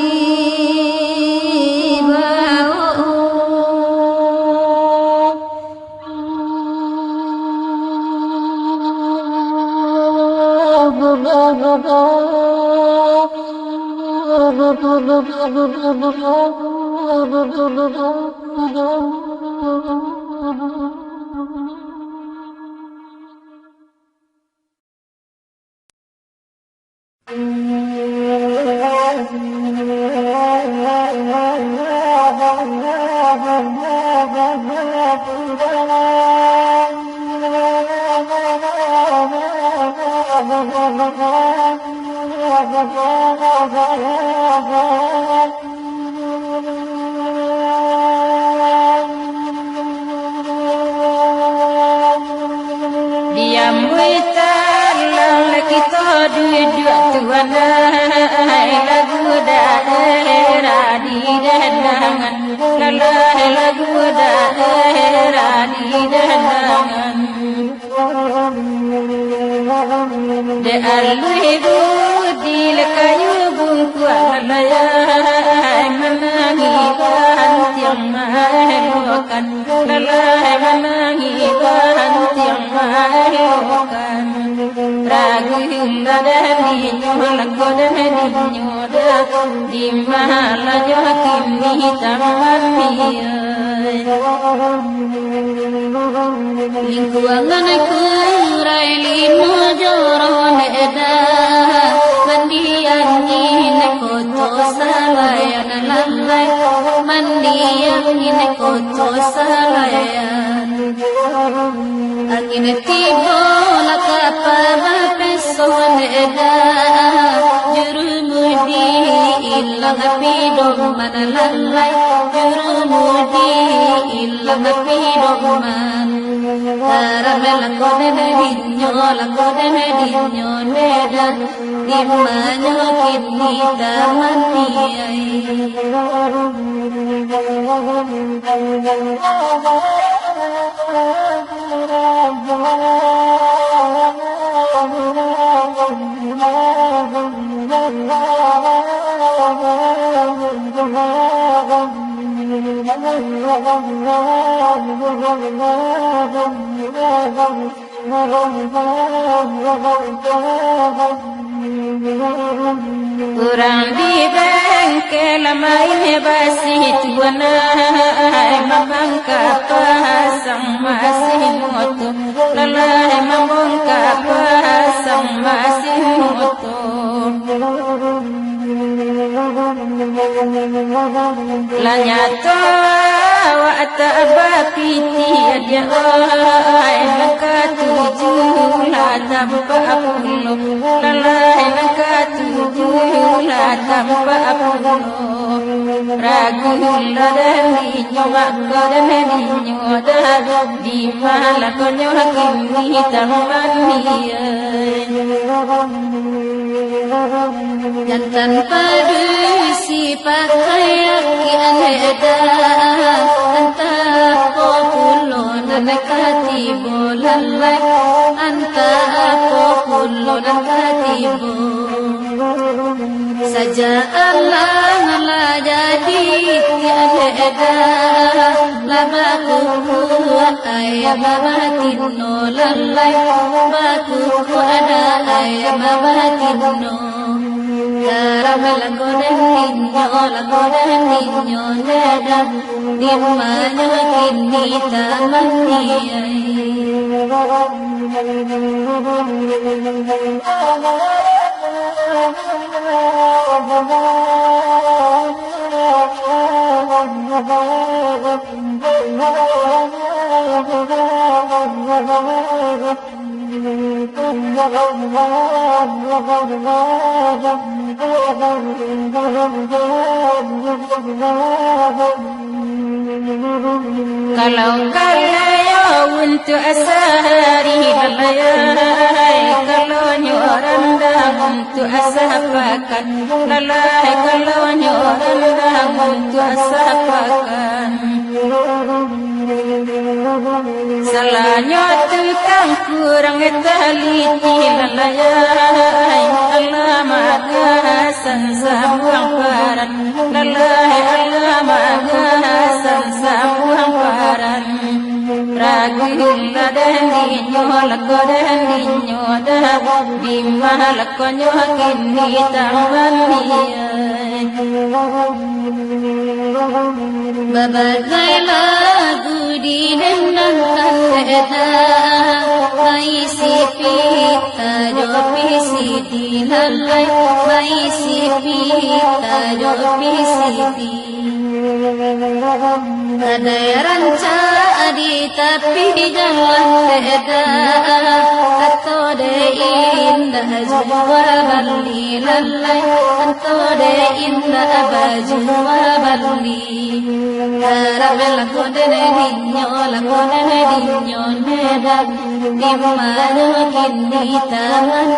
Diam witar lelaki duduk tuana lagu daerah di dandangan lagu daerah di dandangan de alu di lekayu bungku lalai menangi tiang mahelokan lalai menangi tiang mahelokan ragu ladani lagu dani di mahala jokim di taman lingkungan kurai limo joron eda mandian ini koto salayan lalai mandian ini koto salayan angin tibo lakapa bapeson eda jurumudi ilang pidom mana lalai jurumudi ilang pidom man taramela kone dinyo neda dimana kini damaniai Kurang di bengkel main basi tuana mabangka pasang masih moto lalai mabangka pasang masih moto lanyata wa tabapiti aja ai maka tujuh la tanpa apulu lalai maka tujuh la tanpa apulu ragu ladani nyoba godani nyoda di malah konyo kini tamani jantan padu si pakaian kianeda anta populo nakati bolalai anta populo nakati saja Allah la jadi tiada lama ku ayam batino lalai baku ada ayam batino lagodan ninyo neda dimana kini tamaniai Kalau untuk asari lalai, kalau nyorandang untuk asapakan lalai, kalau nyorandang untuk asapakan salahnya tukang kurang teliti lalai, Allah magasan sabuang paran lalai, Allah magasan sabuang paran ragil dan dinyo lako dan dinyo dah dimah lako nyo kini taman Babagai lagu di dendang kaleda Mai si pita jopi si dilalai Mai si pita jopi si di Ada ranca di tapi jalan leda Atau de indah jua bali lalai Atau de indah bajua bali Karamel kodene dinyo neda Dimana kini tangan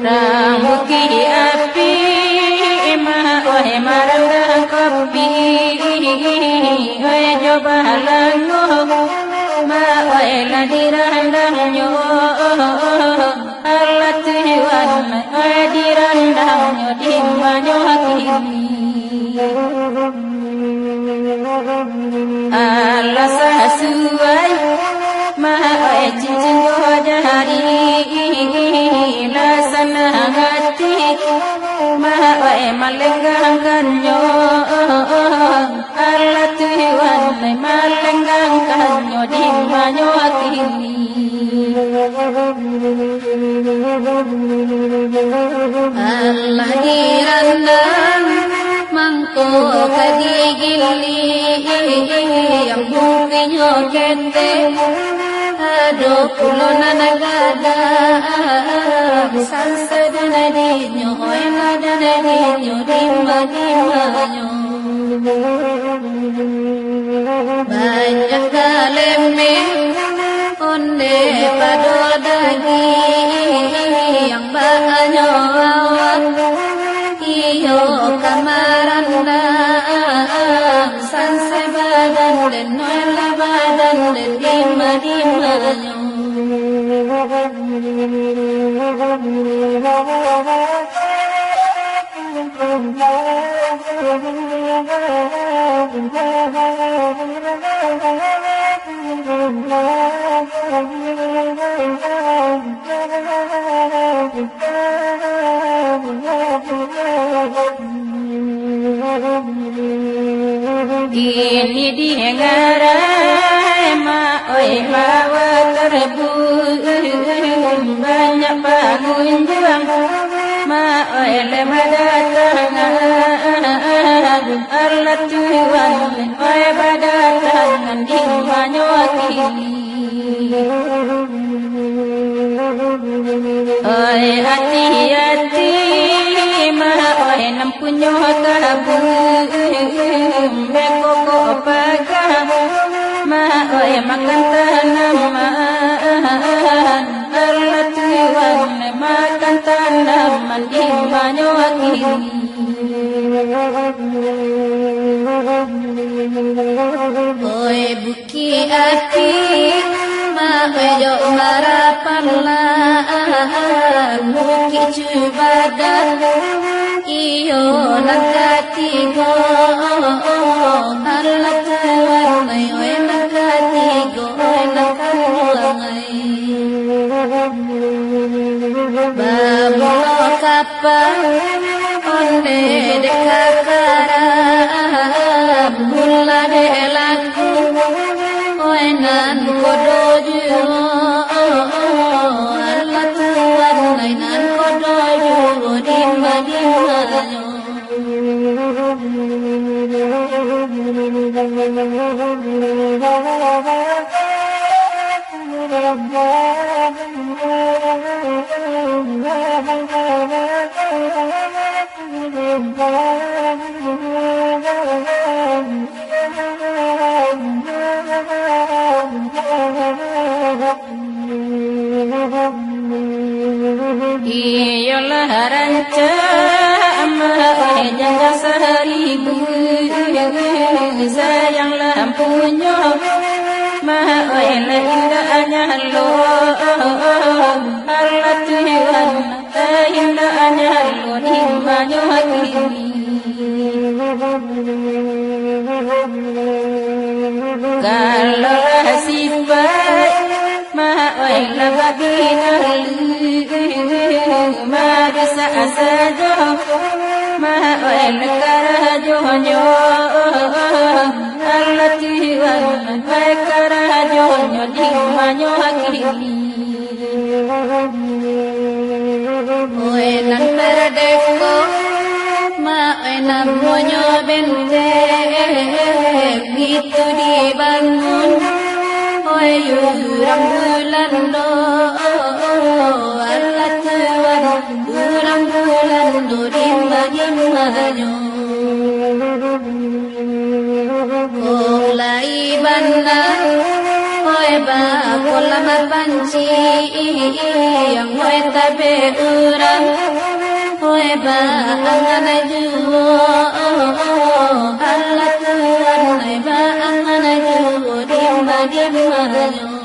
Rambuki api oe maranda kopi oe coba lango ma oe ladirandangnya Allah Tuhan oe dirandangnya dimana kini Allah sesuai ma oe cincin jari lasana hati ma oe malenggangkannya Allah Tuhan malenggangkannya dimana kini Allah dirandang mangko kadigili yang buktinya kente aduh kulona nagada sansadana dinyo emadana dinyo dimma-dimmanyo banyak kaleme onde padodagi yang banyak iyo kamaranda sanse badan dan noela badan dan dimma-dimmanyo Kini dia ngarai ma oi bawa terbu banyak pengunjung ma oi lemah datangan Allah Tuhan oi badatangan di banyak kini oi hati-hati ma oi enam punyo kabu mekoko pagam ma oi makan tanaman Allah Tuhan makan tanaman imanyo akini oi buki ati ma bejo marapan buki cubadan iyo nakati go Allah Tuhan oi nakati go nakamulangai babu kapal onde dekakara bulla de laku oenan kodoju Allah Tuhan oenan kodoju dimma dimmanyo iyalah ranca ama jangka seribu sayang lampunya maha indahnya lo Allah Tuhan indahnya lo dimanya kini kalau sifat maha labagina ma bisa saja maha karajonyo Allah Tuhan karajonyo dimanya kini oenan perdeko ma oenan monyo bente gitu dibangun oi urang bulan do Allah Tuhan urang bulan do dimanya mulai bandar oi ba kolam panci yang oi tabe urang oi ba angana juo Allah Tuhan oi ba angana juo dimma dimmanyo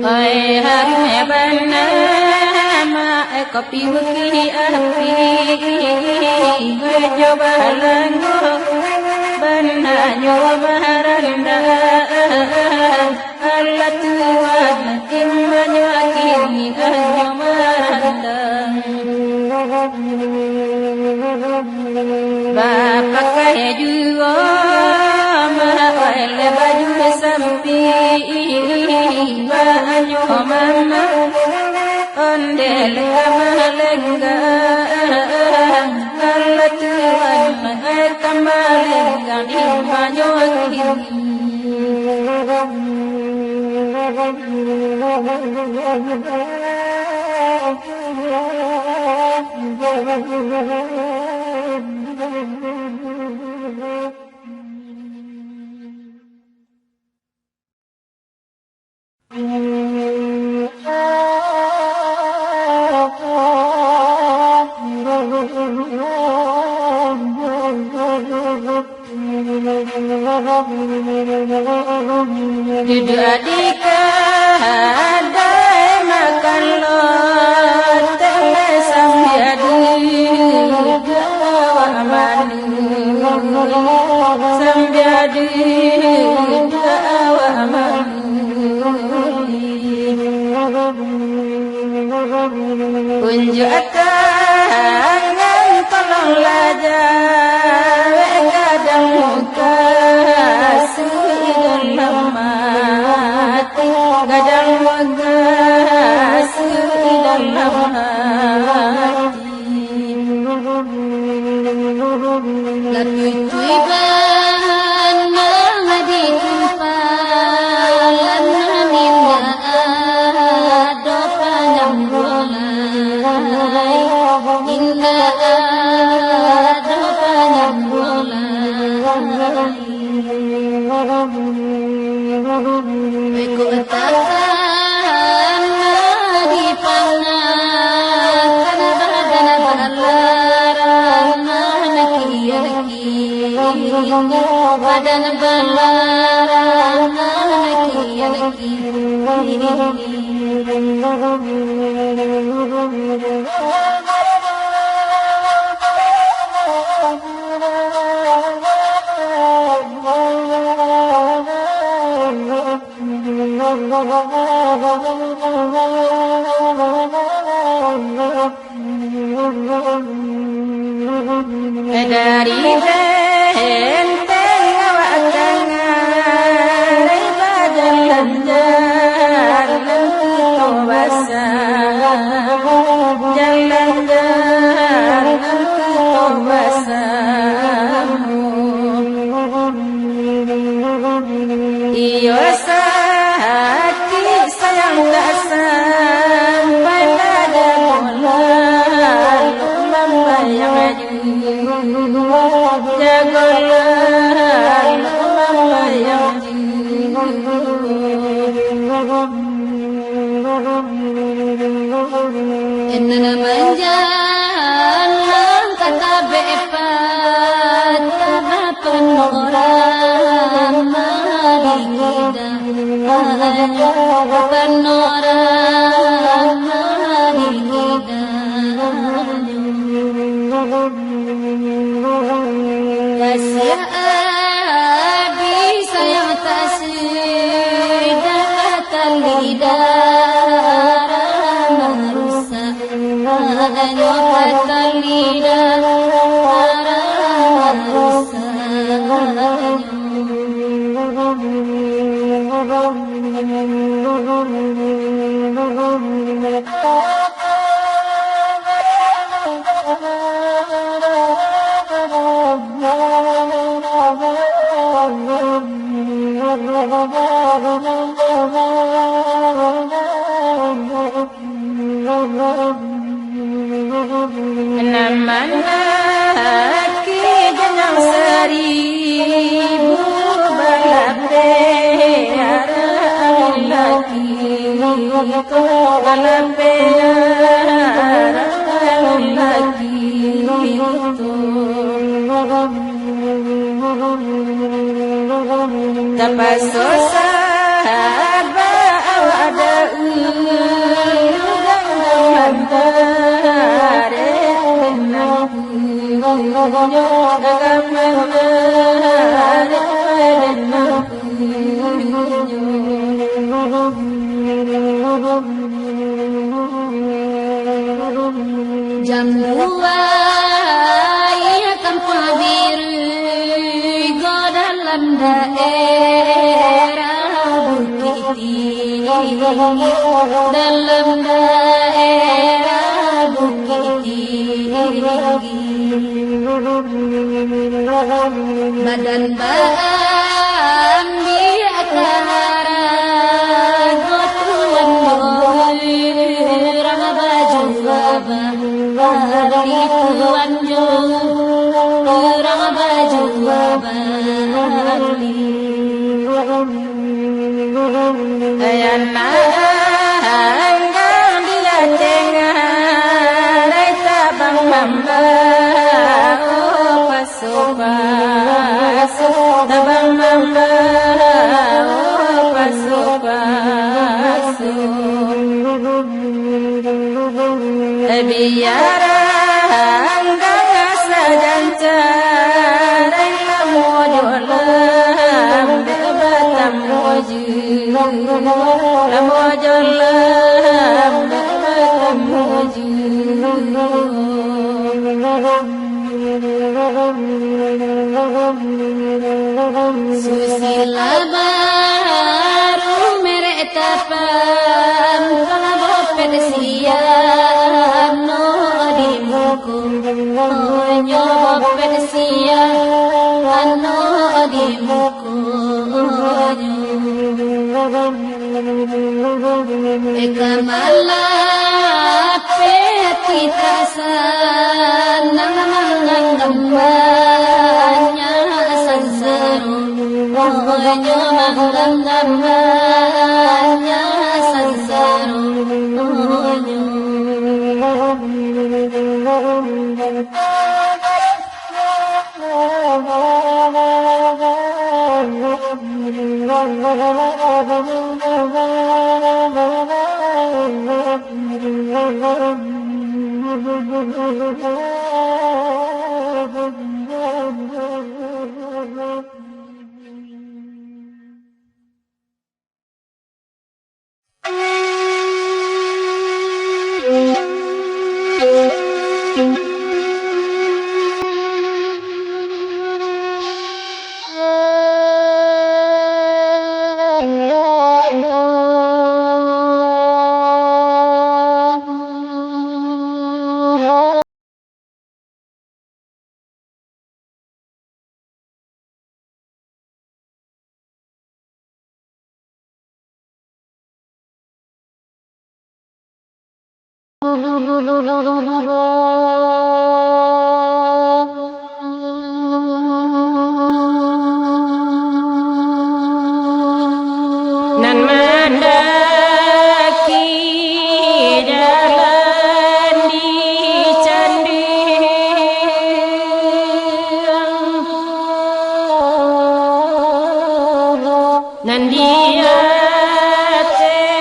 ai hame bana ma kopi buki api coba lango bana nyoba maranda Allah Tuhan immanyo akini anyo maranda bapak kaya juga mahal baju sampi banyo mama ondel kamalengga Allah Tuhan kamalengga banyo akini Tidak dikadai makan lo telesam jadi gawa mani bagas dalam hati Lapui tuiban mangadi kumpalan ninda ado panang bolai Inda ado panang bolai Aku takkan di pangan badan balaran naki badan balaran naki dari benteng awak tangan badan jalan kita basah jalan kita basah iyo hati sayang tak sampai pada bulan membayang jagolah membayang Enna manjalan kata bepat tabapan orang marigida tabapan orang marigida kasih abi sayang tasih kata lidah merusak hanya kata lidah namanya ki jenang seribu balape arah lagi balape arah lagi tapasosa ada jam 2 ia kampung biru go dalam daerah Bukit Tinggi dalam daerah Bukit Tinggi badan baan di antara gotuan orang baju abang hari tuan orang baju abang ayana anggang dia tengah raita bang mamba oh pasopas tabang mamba oh pasopas biara anggang sajanta raita mojolam bebatam moju lamojolam bebatam moju susila baru merek tapak Malapit kita senang gambanya sansaru Onyo manggang gambanya sansaru Onyo